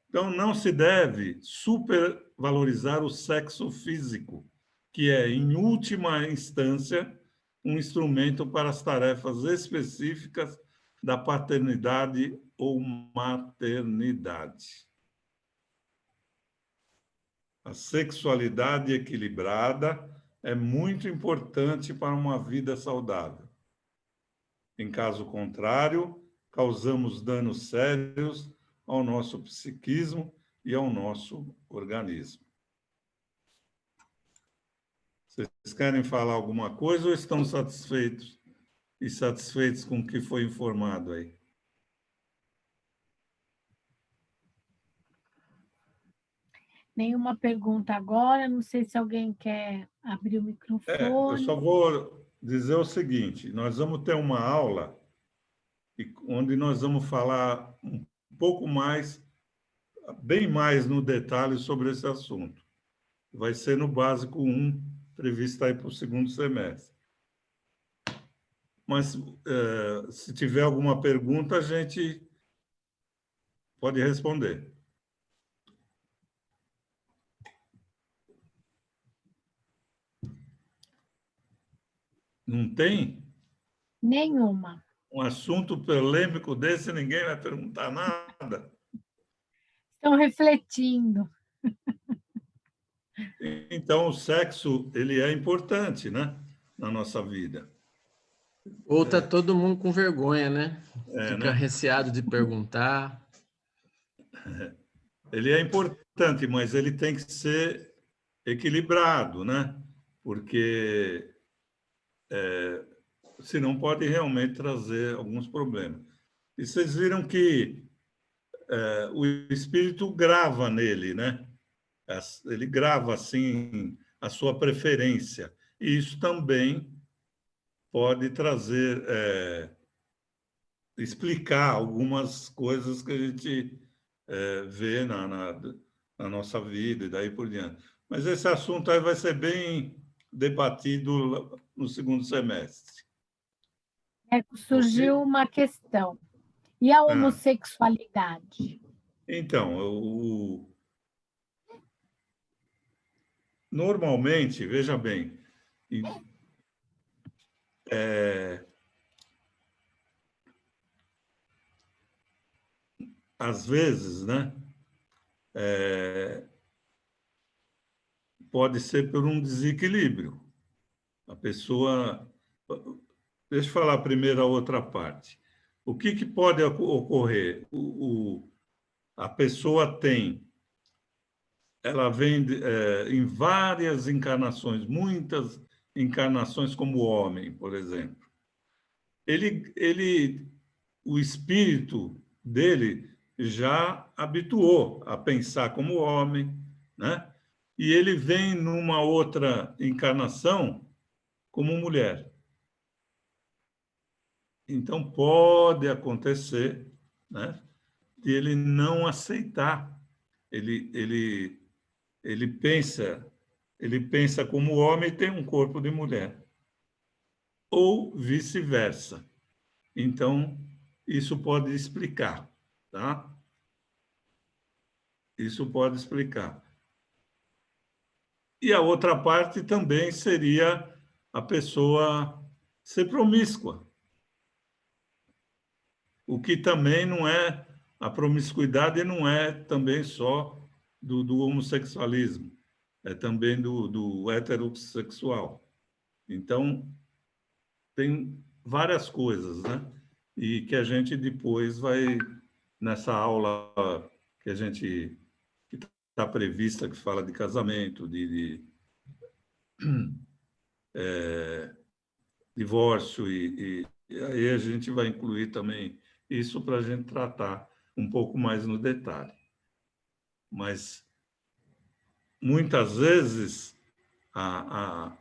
B: Então, não se deve supervalorizar o sexo físico, que é, em última instância, um instrumento para as tarefas específicas da paternidade ou maternidade. A sexualidade equilibrada é muito importante para uma vida saudável. Em caso contrário, causamos danos sérios ao nosso psiquismo e ao nosso organismo. Vocês querem falar alguma coisa ou estão satisfeitos com o que foi informado aí?
A: Nenhuma pergunta agora, não sei se alguém quer abrir o microfone.
B: Eu só vou dizer o seguinte, nós vamos ter uma aula onde nós vamos falar um pouco mais, bem mais no detalhe sobre esse assunto. Vai ser no Básico 1 prevista aí para o segundo semestre. Mas, se tiver alguma pergunta, a gente pode responder. Não tem?
A: Nenhuma.
B: Um assunto polêmico desse, ninguém vai perguntar nada.
A: Estão refletindo.
B: Então, o sexo, ele é importante, né? Na nossa vida.
D: Ou tá todo mundo com vergonha, né? Fica
B: Né?
D: receado de perguntar.
B: Ele é importante, mas ele tem que ser equilibrado, né? Porque senão pode realmente trazer alguns problemas. E vocês viram que o espírito grava nele, né? Ele grava assim a sua preferência. E isso também pode trazer, explicar algumas coisas que a gente vê na nossa vida e daí por diante. Mas esse assunto aí vai ser bem debatido no segundo semestre.
A: Surgiu
B: Ok?
A: uma questão. E a
B: Ah,
A: homossexualidade?
B: então, normalmente, veja bem, às vezes, né, pode ser por um desequilíbrio. A pessoa. Deixa eu falar primeiro a outra parte. O que pode ocorrer? A pessoa ela vem em várias encarnações, muitas encarnações como homem, por exemplo. O espírito dele já habituou a pensar como homem, né? E ele vem numa outra encarnação como mulher. Então, pode acontecer, né, de ele não aceitar. Ele pensa como homem e tem um corpo de mulher. Ou vice-versa. Então, isso pode explicar, tá? Isso pode explicar. E a outra parte também seria a pessoa ser promíscua. O que também não é, a promiscuidade não é também só do homossexualismo, é também do heterossexual. Então, tem várias coisas, né? E que a gente depois vai, nessa aula que a gente que está prevista, que fala de casamento, de divórcio, e aí a gente vai incluir também isso para a gente tratar um pouco mais no detalhe. Mas, muitas vezes,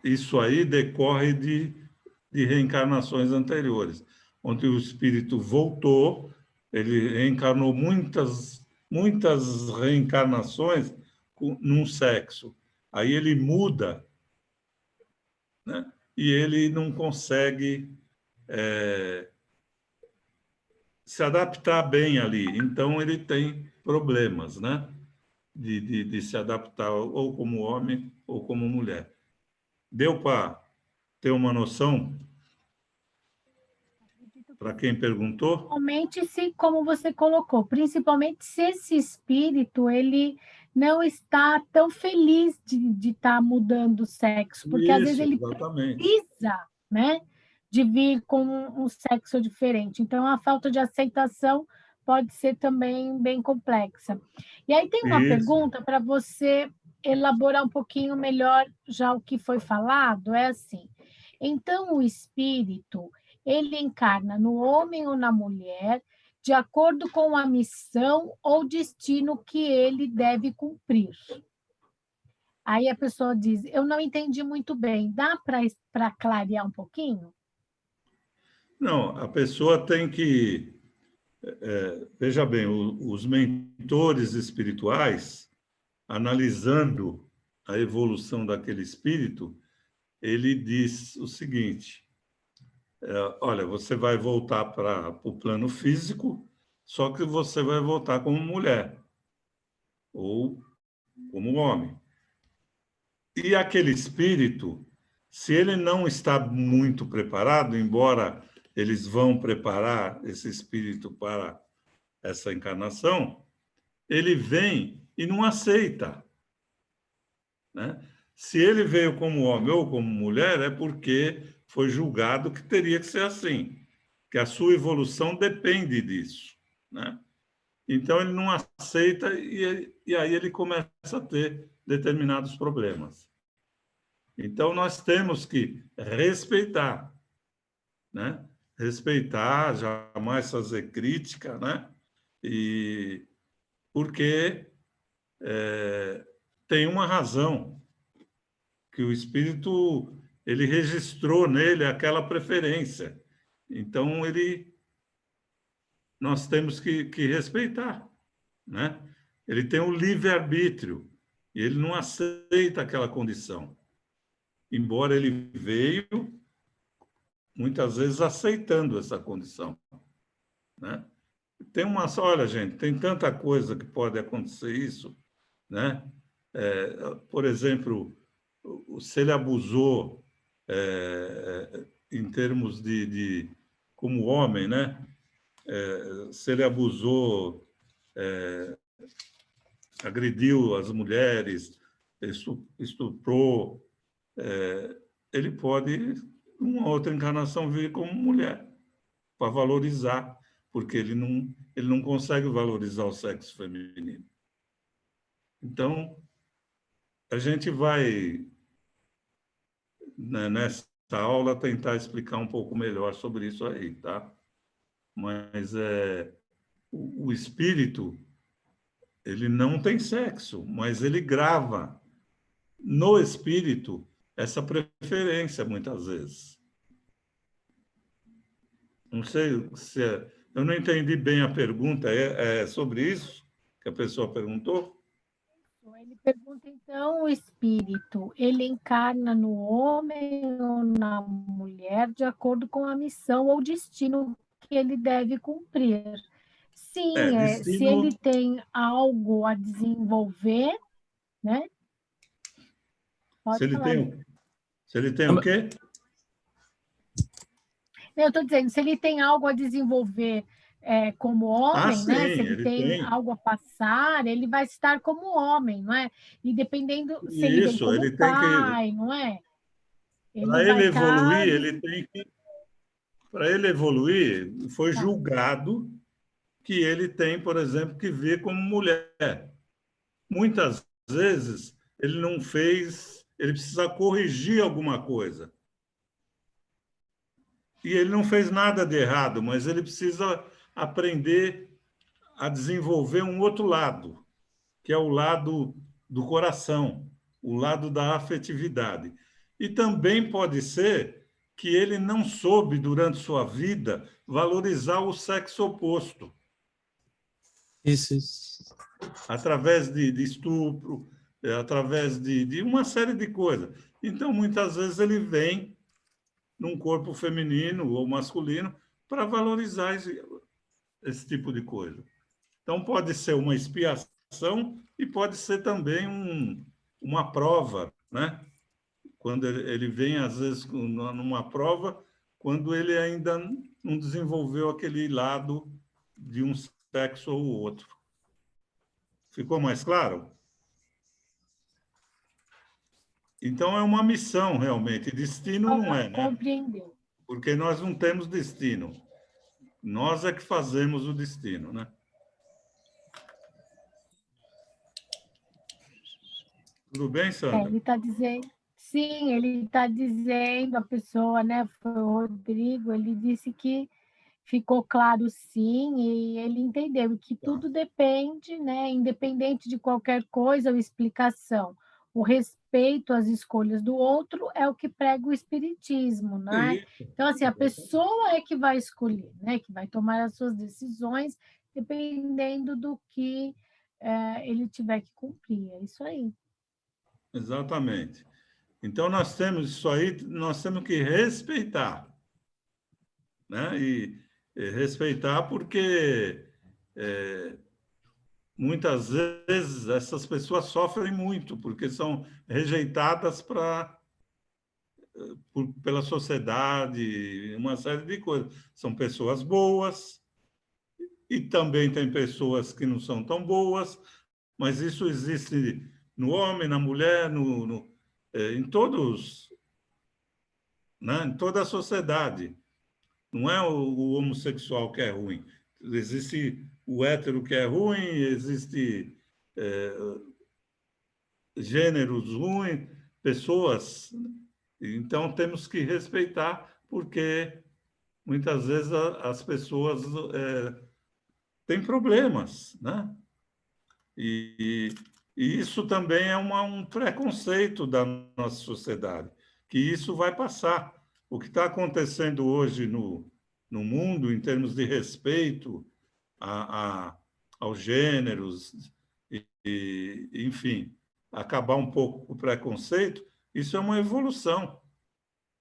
B: isso aí decorre de reencarnações anteriores, onde o espírito voltou, ele reencarnou muitas reencarnações num sexo. Aí ele muda, né? E ele não consegue se adaptar bem ali. Então, ele tem problemas, né? De se adaptar ou como homem ou como mulher. Deu para ter uma noção para quem perguntou?
A: Principalmente se, como você colocou, principalmente se esse espírito ele não está tão feliz de estar mudando o sexo, porque às vezes
B: Isso,
A: ele
B: exatamente.
A: precisa, né, de vir com um sexo diferente. Então, a falta de aceitação pode ser também bem complexa. E aí tem uma
B: Isso.
A: pergunta para você elaborar um pouquinho melhor já o que foi falado, é assim. Então, o espírito ele encarna no homem ou na mulher, de acordo com a missão ou destino que ele deve cumprir. Aí a pessoa diz: eu não entendi muito bem, dá para clarear um pouquinho?
B: Não, a pessoa tem que. Veja bem, os mentores espirituais, analisando a evolução daquele espírito, ele diz o seguinte: olha, você vai voltar para o plano físico, só que você vai voltar como mulher ou como homem. E aquele espírito, se ele não está muito preparado, embora eles vão preparar esse espírito para essa encarnação, ele vem e não aceita, né? Se ele veio como homem ou como mulher, é porque foi julgado que teria que ser assim, que a sua evolução depende disso, né? Então, ele não aceita e aí ele começa a ter determinados problemas. Então, nós temos que respeitar, né? Respeitar, jamais fazer crítica, né? E porque tem uma razão, que o espírito ele registrou nele aquela preferência. Então, nós temos que respeitar, né? Ele tem um livre-arbítrio e ele não aceita aquela condição. Embora ele veio, muitas vezes, aceitando essa condição, né? Olha, gente, tem tanta coisa que pode acontecer isso, né? Por exemplo, se ele abusou em termos como homem, né? Se ele abusou, agrediu as mulheres, estuprou, ele pode, uma outra encarnação, vir como mulher, para valorizar, porque ele não consegue valorizar o sexo feminino. Então, a gente vai, né, nessa aula, tentar explicar um pouco melhor sobre isso aí, tá? Mas o espírito, ele não tem sexo, mas ele grava no espírito essa preferência, muitas vezes. Não sei se eu não entendi bem a pergunta. É sobre isso que a pessoa perguntou?
A: Ele pergunta, então, o espírito, ele encarna no homem ou na mulher de acordo com a missão ou destino que ele deve cumprir. Sim, se ele
B: Destino.
A: tem algo a desenvolver, né?
B: Se
A: Pode
B: ele
A: falar.
B: se ele tem o quê?
A: Eu estou dizendo, se ele tem algo a desenvolver como homem,
B: Sim,
A: né? Se ele
B: ele
A: tem
B: tem.
A: algo a passar, ele vai estar como homem, não é? E dependendo se ele vem
B: Isso,
A: como
B: ele tem que.
A: pai, não é? Ele
B: Para ele
A: vai
B: evoluir,
A: estar.
B: ele tem que. Para ele evoluir, foi
A: Tá.
B: julgado que ele tem, por exemplo, que vir como mulher. Muitas vezes ele não fez, ele precisa corrigir alguma coisa. E ele não fez nada de errado, mas ele precisa aprender a desenvolver um outro lado, que é o lado do coração, o lado da afetividade. E também pode ser que ele não soube, durante sua vida, valorizar o sexo oposto.
D: Isso.
B: Através de estupro, através de uma série de coisas. Então, muitas vezes, ele vem num corpo feminino ou masculino para valorizar esse tipo de coisa. Então, pode ser uma expiação e pode ser também uma prova, né? Quando ele vem, às vezes, numa prova, quando ele ainda não desenvolveu aquele lado de um sexo ou outro. Ficou mais claro? Então, é uma missão, realmente. Destino não é, né?
A: Compreendeu.
B: Porque nós não temos destino. Nós é que fazemos o destino, né? Tudo bem, Sandra?
A: Ele está dizendo. Sim, ele está dizendo, a pessoa, né? Foi o Rodrigo, ele disse que ficou claro sim, e ele entendeu que
B: Tá.
A: tudo depende, né, independente de qualquer coisa ou explicação. O respeito às escolhas do outro é o que prega o espiritismo, né?
B: Isso.
A: Então, assim, a pessoa é que vai escolher, né, que vai tomar as suas decisões, dependendo do que ele tiver que cumprir. É isso aí.
B: Exatamente. Então, nós temos isso aí, nós temos que respeitar, né? E respeitar porque muitas vezes essas pessoas sofrem muito, porque são rejeitadas pela sociedade, uma série de coisas. São pessoas boas e também tem pessoas que não são tão boas, mas isso existe no homem, na mulher, em todos, né? Em toda a sociedade. Não é o homossexual que é ruim. Existe o hétero que é ruim, existe gêneros ruins, pessoas. Então, temos que respeitar, porque muitas vezes as pessoas têm problemas, né? E isso também é um preconceito da nossa sociedade, que isso vai passar. O que está acontecendo hoje no mundo, em termos de respeito aos gêneros, enfim, acabar um pouco com o preconceito, isso é uma evolução,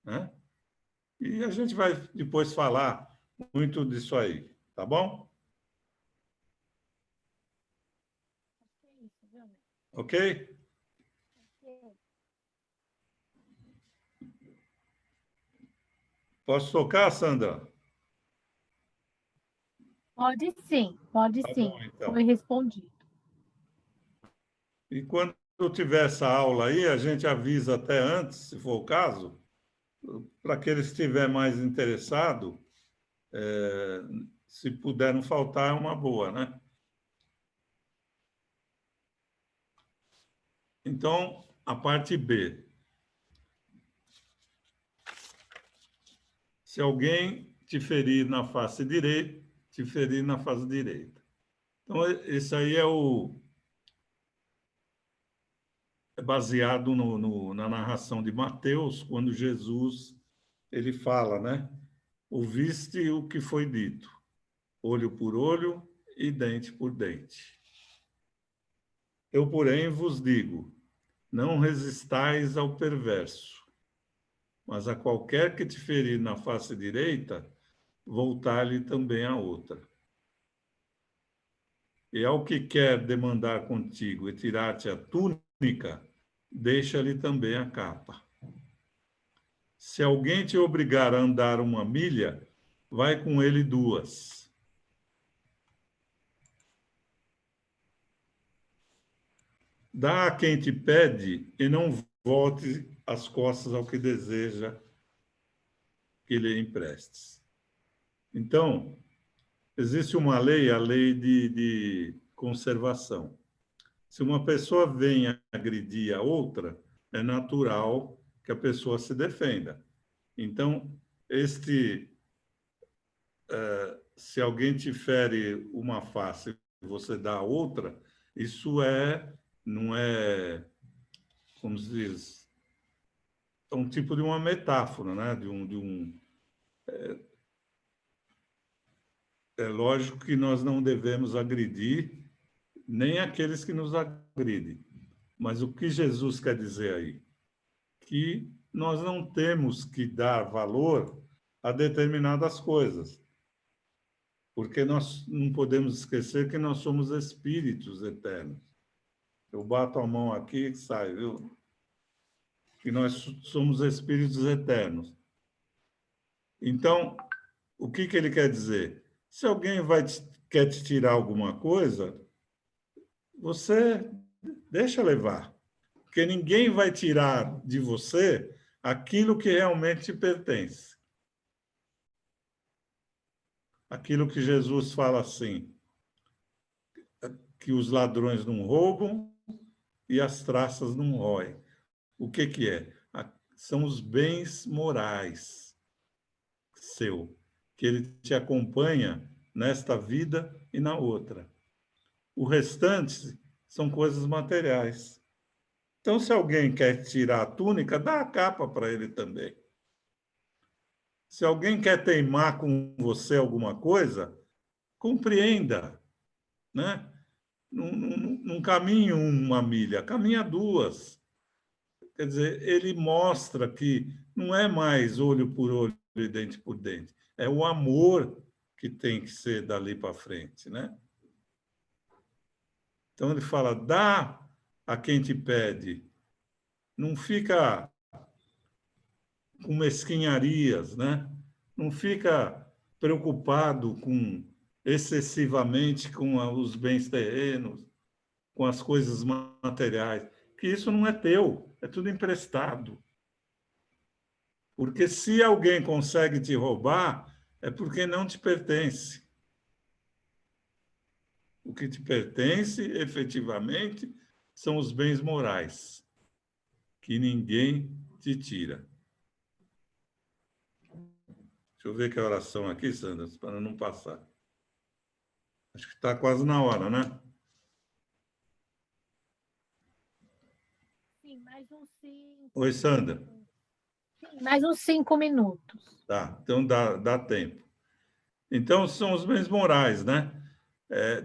B: né? E a gente vai depois falar muito disso aí, tá bom? Ok? Posso tocar, Sandra?
A: Pode sim, pode
B: Tá
A: sim.
B: bom, então.
A: Foi respondido.
B: E quando tiver essa aula aí, a gente avisa até antes, se for o caso, para aquele que estiver mais interessado, se puder não faltar, é uma boa, né? Então, a parte B. Se alguém te ferir na face direita, te ferir na face direita. Então, esse aí é baseado na narração de Mateus, quando Jesus ele fala, né? Ouviste o que foi dito, olho por olho e dente por dente. Eu, porém, vos digo, não resistais ao perverso, mas a qualquer que te ferir na face direita, voltar-lhe também a outra. E ao que quer demandar contigo e tirar-te a túnica, deixa-lhe também a capa. Se alguém te obrigar a andar 1 milha, vai com ele 2. Dá a quem te pede e não volte as costas ao que deseja que lhe emprestes. Então, existe uma lei, a lei de conservação. Se uma pessoa vem agredir a outra, é natural que a pessoa se defenda. Então, se alguém te fere uma face e você dá a outra, isso não é, como se diz, é um tipo de uma metáfora, né? É lógico que nós não devemos agredir nem aqueles que nos agridem. Mas o que Jesus quer dizer aí? Que nós não temos que dar valor a determinadas coisas, porque nós não podemos esquecer que nós somos espíritos eternos. Eu bato a mão aqui e sai, viu? Que nós somos espíritos eternos. Então, o que ele quer dizer? Se alguém quer te tirar alguma coisa, você deixa levar, porque ninguém vai tirar de você aquilo que realmente te pertence. Aquilo que Jesus fala assim, que os ladrões não roubam e as traças não roem. O que é? São os bens morais seu, que ele te acompanha nesta vida e na outra. O restante são coisas materiais. Então, se alguém quer tirar a túnica, dá a capa para ele também. Se alguém quer teimar com você alguma coisa, compreenda, né? Não caminhe 1 milha, caminha 2. Quer dizer, ele mostra que não é mais olho por olho e dente por dente. É o amor que tem que ser dali para frente, né? Então, ele fala, dá a quem te pede. Não fica com mesquinharias, né? Não fica preocupado excessivamente com os bens terrenos, com as coisas materiais, que isso não é teu, é tudo emprestado. Porque se alguém consegue te roubar, é porque não te pertence. O que te pertence, efetivamente, são os bens morais, que ninguém te tira. Deixa eu ver que oração aqui, Sandra, para não passar. Acho que está quase na hora, né?
A: Sim, mais uns 5.
B: Oi, Sandra.
A: Sim, mais uns 5 minutos.
B: Tá, então dá tempo. Então, são os bens morais, né?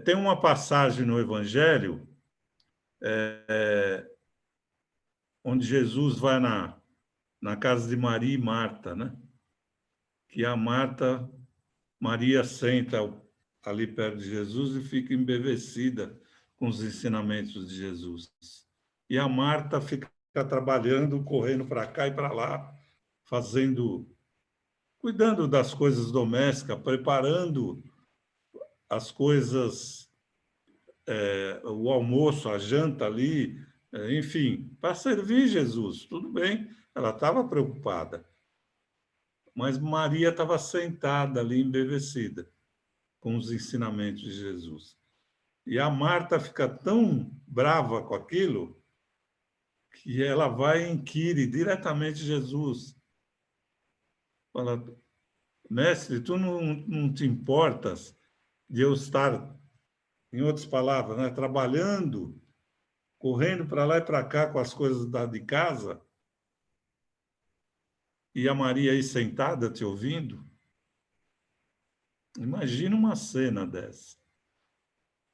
B: Tem uma passagem no Evangelho onde Jesus vai na casa de Maria e Marta, né? Que a Maria senta ali perto de Jesus e fica embevecida com os ensinamentos de Jesus. E a Marta fica trabalhando, correndo para cá e para lá, cuidando das coisas domésticas, preparando as coisas, o almoço, a janta ali, enfim, para servir Jesus. Tudo bem, ela estava preocupada. Mas Maria estava sentada ali, embevecida com os ensinamentos de Jesus. E a Marta fica tão brava com aquilo que ela vai e inquire diretamente Jesus. Fala, mestre, tu não te importas de eu estar, em outras palavras, né, trabalhando, correndo para lá e para cá com as coisas de casa, e a Maria aí sentada te ouvindo? Imagina uma cena dessa.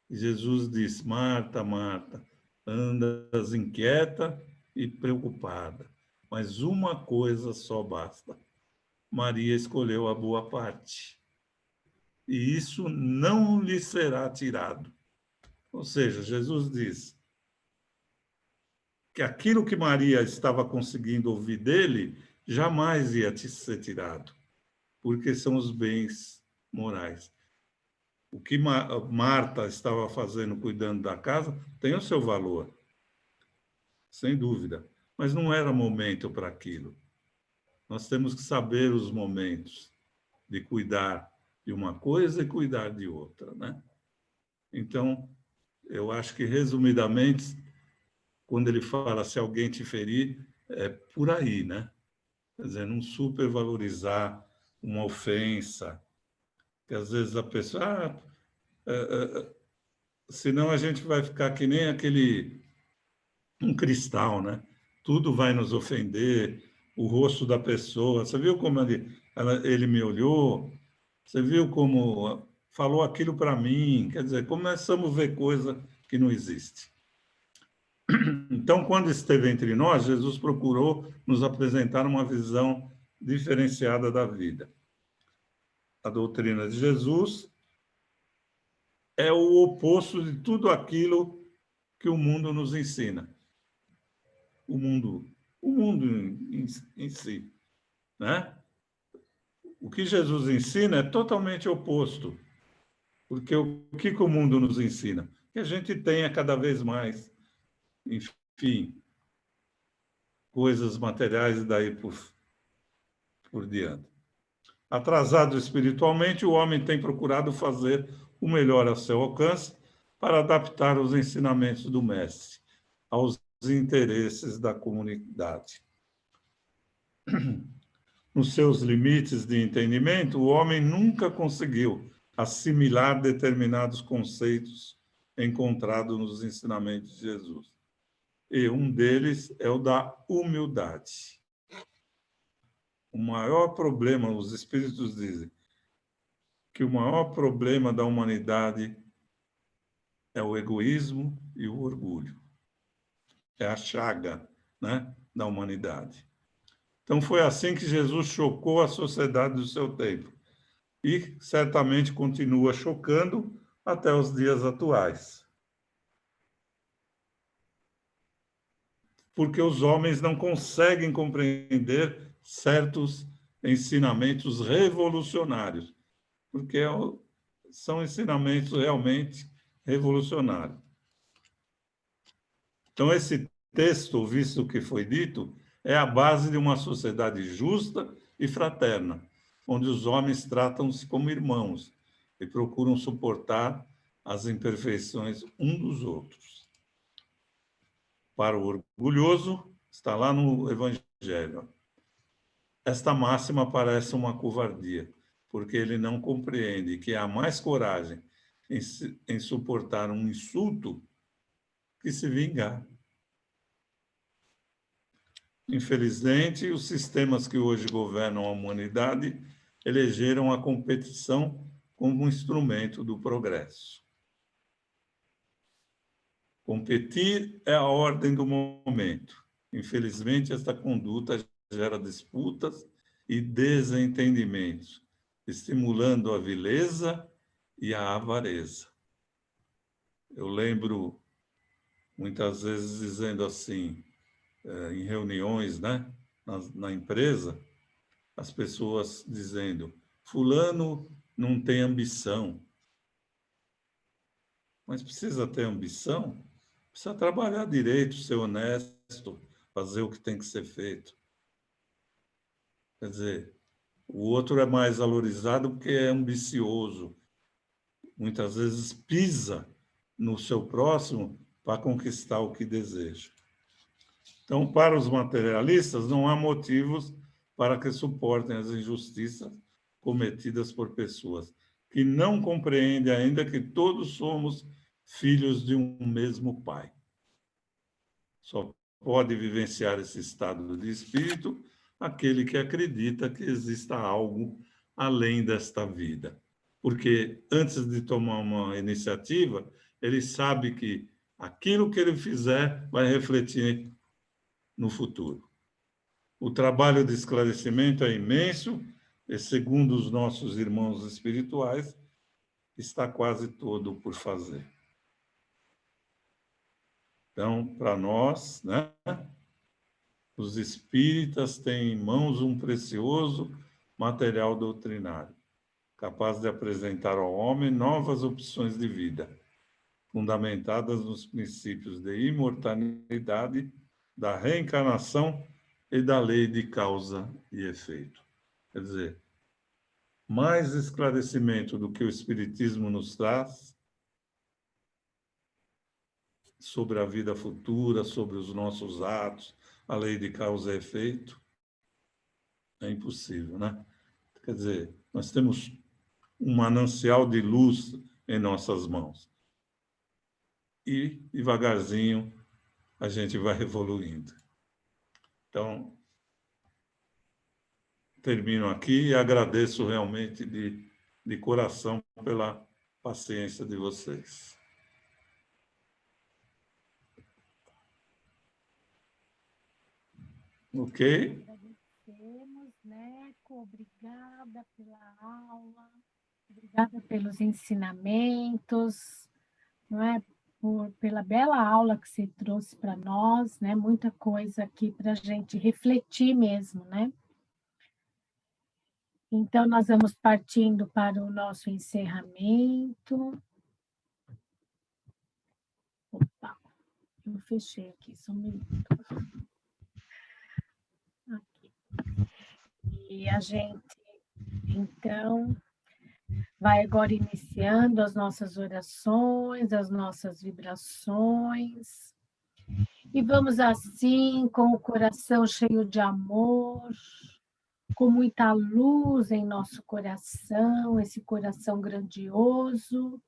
B: Jesus disse, Marta, Marta, andas inquieta e preocupada, mas uma coisa só basta. Maria escolheu a boa parte, e isso não lhe será tirado. Ou seja, Jesus diz que aquilo que Maria estava conseguindo ouvir dele jamais ia ser tirado, porque são os bens morais. O que Marta estava fazendo, cuidando da casa, tem o seu valor, sem dúvida, mas não era momento para aquilo. Nós temos que saber os momentos de cuidar de uma coisa e cuidar de outra, né? Então, eu acho que, resumidamente, quando ele fala se alguém te ferir, é por aí, né? Quer dizer, não supervalorizar uma ofensa, que às vezes a pessoa... senão a gente vai ficar que nem um cristal, né? Tudo vai nos ofender, o rosto da pessoa. Você viu como ele me olhou? Você viu como falou aquilo para mim? Quer dizer, começamos a ver coisa que não existe. Então, quando esteve entre nós, Jesus procurou nos apresentar uma visão diferenciada da vida. A doutrina de Jesus é o oposto de tudo aquilo que o mundo nos ensina. O mundo em si, né? O que Jesus ensina é totalmente oposto, porque o que o mundo nos ensina? Que a gente tenha cada vez mais, enfim, coisas materiais e daí por diante. Atrasado espiritualmente, o homem tem procurado fazer o melhor a seu alcance para adaptar os ensinamentos do mestre aos interesses da comunidade. Nos seus limites de entendimento, o homem nunca conseguiu assimilar determinados conceitos encontrados nos ensinamentos de Jesus. E um deles é o da humildade. O maior problema, os espíritos dizem, que o maior problema da humanidade é o egoísmo e o orgulho. É a chaga, né, da humanidade. Então, foi assim que Jesus chocou a sociedade do seu tempo. E certamente continua chocando até os dias atuais. Porque os homens não conseguem compreender certos ensinamentos revolucionários, porque são ensinamentos realmente revolucionários. Então, esse texto, visto o que foi dito, é a base de uma sociedade justa e fraterna, onde os homens tratam-se como irmãos e procuram suportar as imperfeições um dos outros. Para o orgulhoso, está lá no Evangelho. Esta máxima parece uma covardia, porque ele não compreende que há mais coragem em suportar um insulto que se vingar. Infelizmente, os sistemas que hoje governam a humanidade elegeram a competição como um instrumento do progresso. Competir é a ordem do momento. Infelizmente, esta conduta gera disputas e desentendimentos, estimulando a vileza e a avareza. Eu lembro, muitas vezes, dizendo assim, em reuniões, né, na empresa, as pessoas dizendo, fulano não tem ambição. Mas precisa ter ambição? Precisa trabalhar direito, ser honesto, fazer o que tem que ser feito. Quer dizer, o outro é mais valorizado porque é ambicioso. Muitas vezes pisa no seu próximo para conquistar o que deseja. Então, para os materialistas, não há motivos para que suportem as injustiças cometidas por pessoas que não compreendem ainda que todos somos filhos de um mesmo Pai. Só pode vivenciar esse estado de espírito aquele que acredita que exista algo além desta vida. Porque antes de tomar uma iniciativa, ele sabe que aquilo que ele fizer vai refletir no futuro. O trabalho de esclarecimento é imenso e, segundo os nossos irmãos espirituais, está quase todo por fazer. Então, para nós, né, os espíritas têm em mãos um precioso material doutrinário, capaz de apresentar ao homem novas opções de vida, fundamentadas nos princípios de imortalidade, da reencarnação e da lei de causa e efeito. Quer dizer, mais esclarecimento do que o Espiritismo nos traz sobre a vida futura, sobre os nossos atos, a lei de causa e efeito, é impossível, né? Quer dizer, nós temos um manancial de luz em nossas mãos. E, devagarzinho, a gente vai evoluindo. Então, termino aqui e agradeço realmente de coração pela paciência de vocês. Ok?
A: Agradecemos, Neco, obrigada pela aula, obrigada pelos ensinamentos, não é? Pela bela aula que você trouxe para nós, né? Muita coisa aqui para a gente refletir mesmo, né? Então, nós vamos partindo para o nosso encerramento. Opa, eu fechei aqui, só um minuto. Aqui. E a gente, então, vai agora iniciando as nossas orações, as nossas vibrações. E vamos assim, com o coração cheio de amor, com muita luz em nosso coração, esse coração grandioso,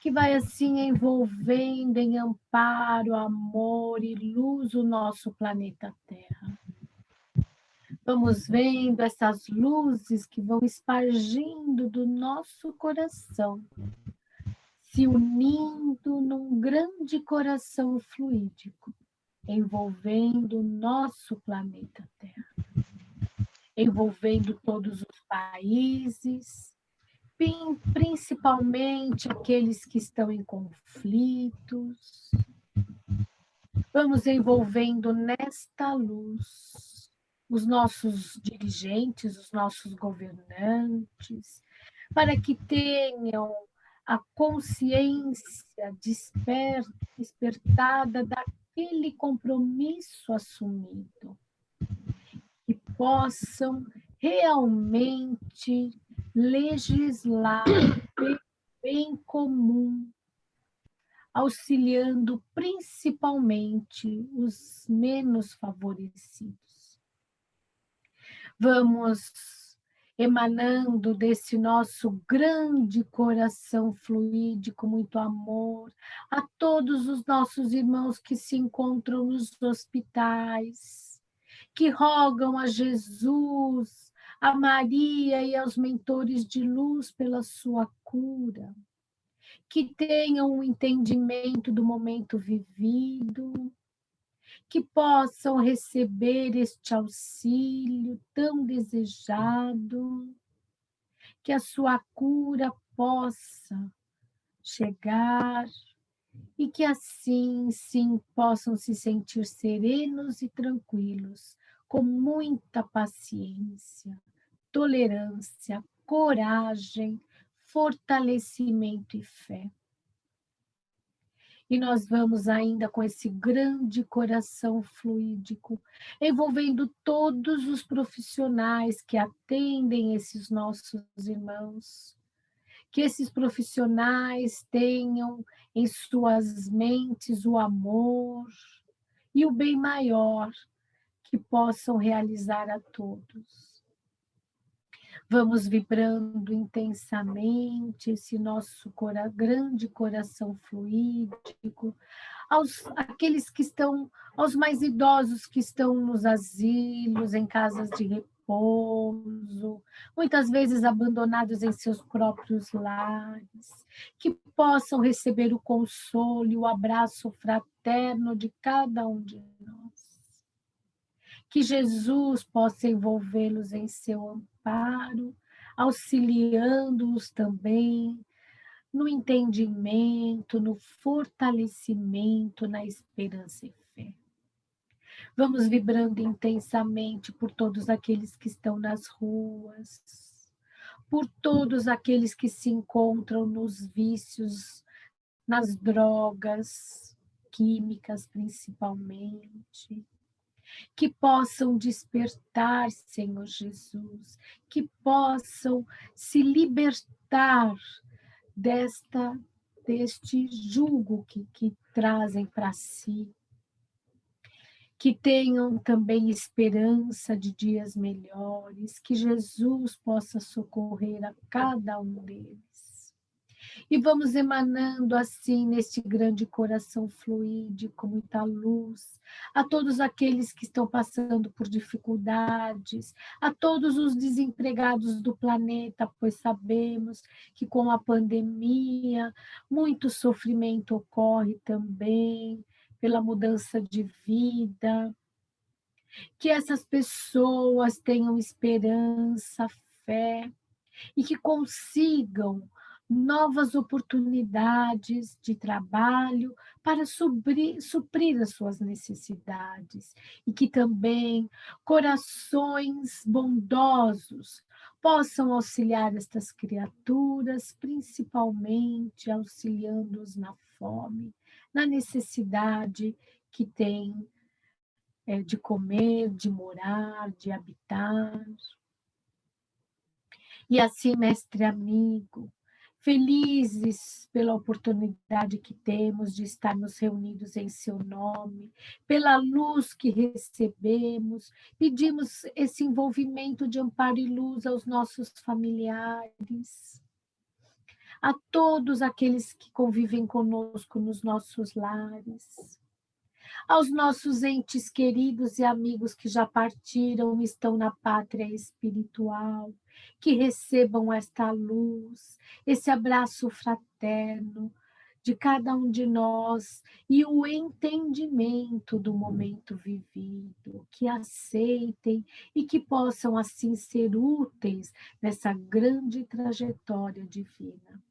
A: que vai assim envolvendo em amparo, amor e luz o nosso planeta Terra. Vamos vendo essas luzes que vão espargindo do nosso coração, se unindo num grande coração fluídico. envolvendo o nosso planeta Terra, envolvendo todos os países, principalmente aqueles que estão em conflitos. Vamos envolvendo nesta luz os nossos dirigentes, os nossos governantes, para que tenham a consciência despertada daquele compromisso assumido, que possam realmente legislar pelo bem comum, auxiliando principalmente os menos favorecidos. Vamos emanando desse nosso grande coração fluide com muito amor a todos os nossos irmãos que se encontram nos hospitais, que rogam a Jesus, a Maria e aos mentores de luz pela sua cura, que tenham um entendimento do momento vivido, que possam receber este auxílio tão desejado, que a sua cura possa chegar e que assim, sim, possam se sentir serenos e tranquilos, com muita paciência, tolerância, coragem, fortalecimento e fé. E nós vamos ainda com esse grande coração fluídico, envolvendo todos os profissionais que atendem esses nossos irmãos, que esses profissionais tenham em suas mentes o amor e o bem maior que possam realizar a todos. Vamos vibrando intensamente esse nosso grande coração fluídico, aqueles que estão, aos mais idosos que estão nos asilos, em casas de repouso, muitas vezes abandonados em seus próprios lares, que possam receber o consolo e o abraço fraterno de cada um de nós. Que Jesus possa envolvê-los em seu amparo, auxiliando-os também no entendimento, no fortalecimento, na esperança e fé. Vamos vibrando intensamente por todos aqueles que estão nas ruas, por todos aqueles que se encontram nos vícios, nas drogas químicas principalmente, que possam despertar, Senhor Jesus, que possam se libertar deste jugo que trazem para si, que tenham também esperança de dias melhores, que Jesus possa socorrer a cada um deles. E vamos emanando assim, neste grande coração fluídico, com muita luz, a todos aqueles que estão passando por dificuldades, a todos os desempregados do planeta, pois sabemos que com a pandemia, muito sofrimento ocorre também, pela mudança de vida, que essas pessoas tenham esperança, fé, e que consigam novas oportunidades de trabalho para suprir as suas necessidades, e que também corações bondosos possam auxiliar estas criaturas, principalmente auxiliando-os na fome, na necessidade que têm de comer, de morar, de habitar. E assim, mestre amigo, felizes pela oportunidade que temos de estarmos reunidos em seu nome, pela luz que recebemos, pedimos esse envolvimento de amparo e luz aos nossos familiares, a todos aqueles que convivem conosco nos nossos lares, aos nossos entes queridos e amigos que já partiram e estão na pátria espiritual, que recebam esta luz, esse abraço fraterno de cada um de nós e o entendimento do momento vivido, que aceitem e que possam assim ser úteis nessa grande trajetória divina.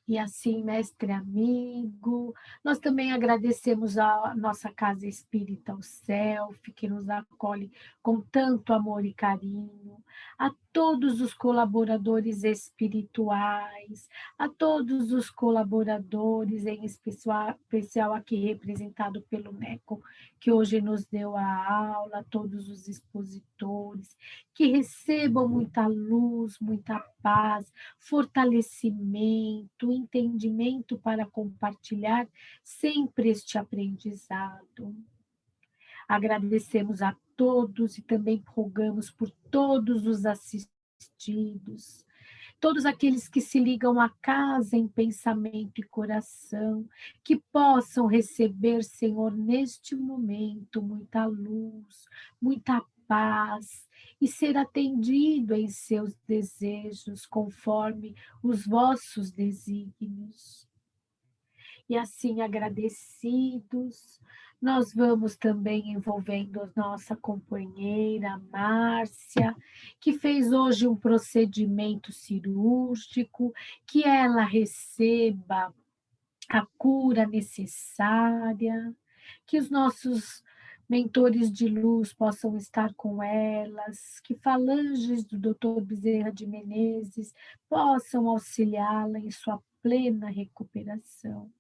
A: E assim, mestre amigo, nós também agradecemos a nossa Casa Espírita, o Self, que nos acolhe com tanto amor e carinho, a todos os colaboradores espirituais, a todos os colaboradores, em especial aqui representado pelo Neco, que hoje nos deu a aula, a todos os expositores, que recebam muita luz, muita paz, fortalecimento, entendimento para compartilhar sempre este aprendizado. Agradecemos a todos e também rogamos por todos os assistidos, todos aqueles que se ligam à casa em pensamento e coração, que possam receber, Senhor, neste momento, muita luz, muita paz, e ser atendido em seus desejos, conforme os vossos desígnios. E assim, agradecidos, nós vamos também envolvendo nossa companheira Márcia, que fez hoje um procedimento cirúrgico, que ela receba a cura necessária, que os nossos mentores de luz possam estar com elas, que falanges do Dr. Bezerra de Menezes possam auxiliá-la em sua plena recuperação.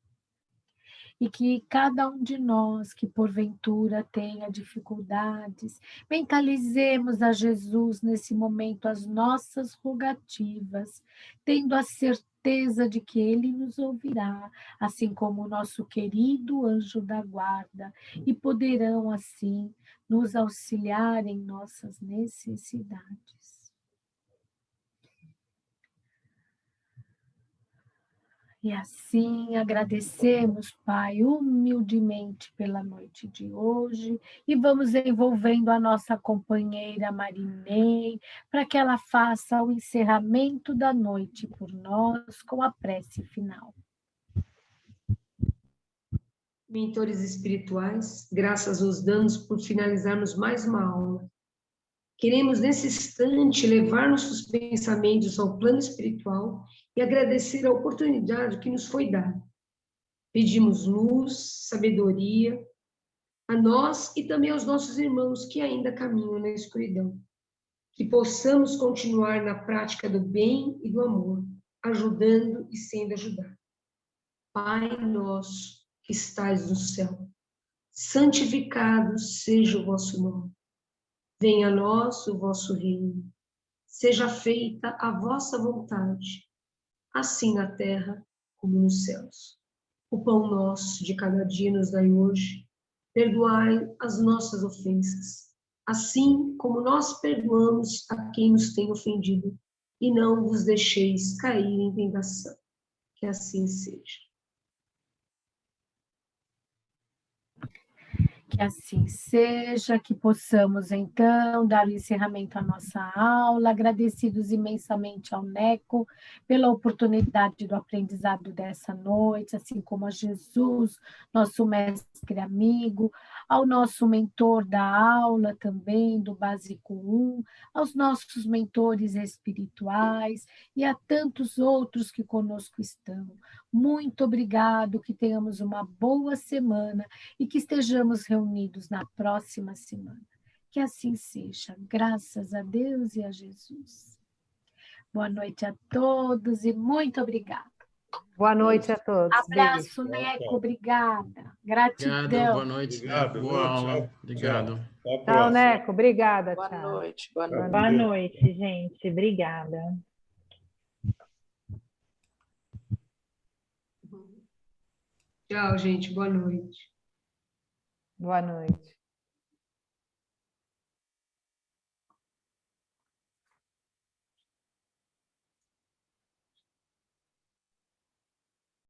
A: E que cada um de nós que porventura tenha dificuldades, mentalizemos a Jesus nesse momento as nossas rogativas, tendo a certeza de que Ele nos ouvirá, assim como o nosso querido anjo da guarda, e poderão assim nos auxiliar em nossas necessidades. E assim agradecemos, Pai, humildemente pela noite de hoje e vamos envolvendo a nossa companheira Marinei para que ela faça o encerramento da noite por nós com a prece final.
E: Mentores espirituais, graças aos danos por finalizarmos mais uma aula. Queremos, nesse instante, levar nossos pensamentos ao plano espiritual e agradecer a oportunidade que nos foi dada. Pedimos luz, sabedoria a nós e também aos nossos irmãos que ainda caminham na escuridão. Que possamos continuar na prática do bem e do amor, ajudando e sendo ajudados. Pai nosso que estais no céu, santificado seja o vosso nome. Venha a nós o vosso reino. Seja feita a vossa vontade, assim na terra como nos céus. O pão nosso de cada dia nos dai hoje. Perdoai as nossas ofensas, assim como nós perdoamos a quem nos tem ofendido. E não vos deixeis cair em tentação. Que assim seja.
A: Que assim seja, que possamos então dar o encerramento à nossa aula, agradecidos imensamente ao Neco pela oportunidade do aprendizado dessa noite, assim como a Jesus, nosso mestre amigo, ao nosso mentor da aula também, do Básico 1, aos nossos mentores espirituais e a tantos outros que conosco estão. Muito obrigado, que tenhamos uma boa semana e que estejamos reunidos na próxima semana. Que assim seja, graças a Deus e a Jesus. Boa noite a todos e muito obrigada.
F: Boa noite a todos.
A: Abraço,
B: Beijo.
A: Neco, obrigada. Gratidão.
D: Obrigado, boa noite.
B: Obrigado,
D: Boa
B: viu?
D: aula.
B: Tchau,
D: Obrigado.
B: tchau. Até a
F: Tchau,
B: próxima.
F: Neco. Obrigada,
G: Boa
F: tchau.
G: noite, boa noite.
H: Boa noite, gente. Obrigada.
E: Tchau, gente. Boa noite.
F: Boa noite.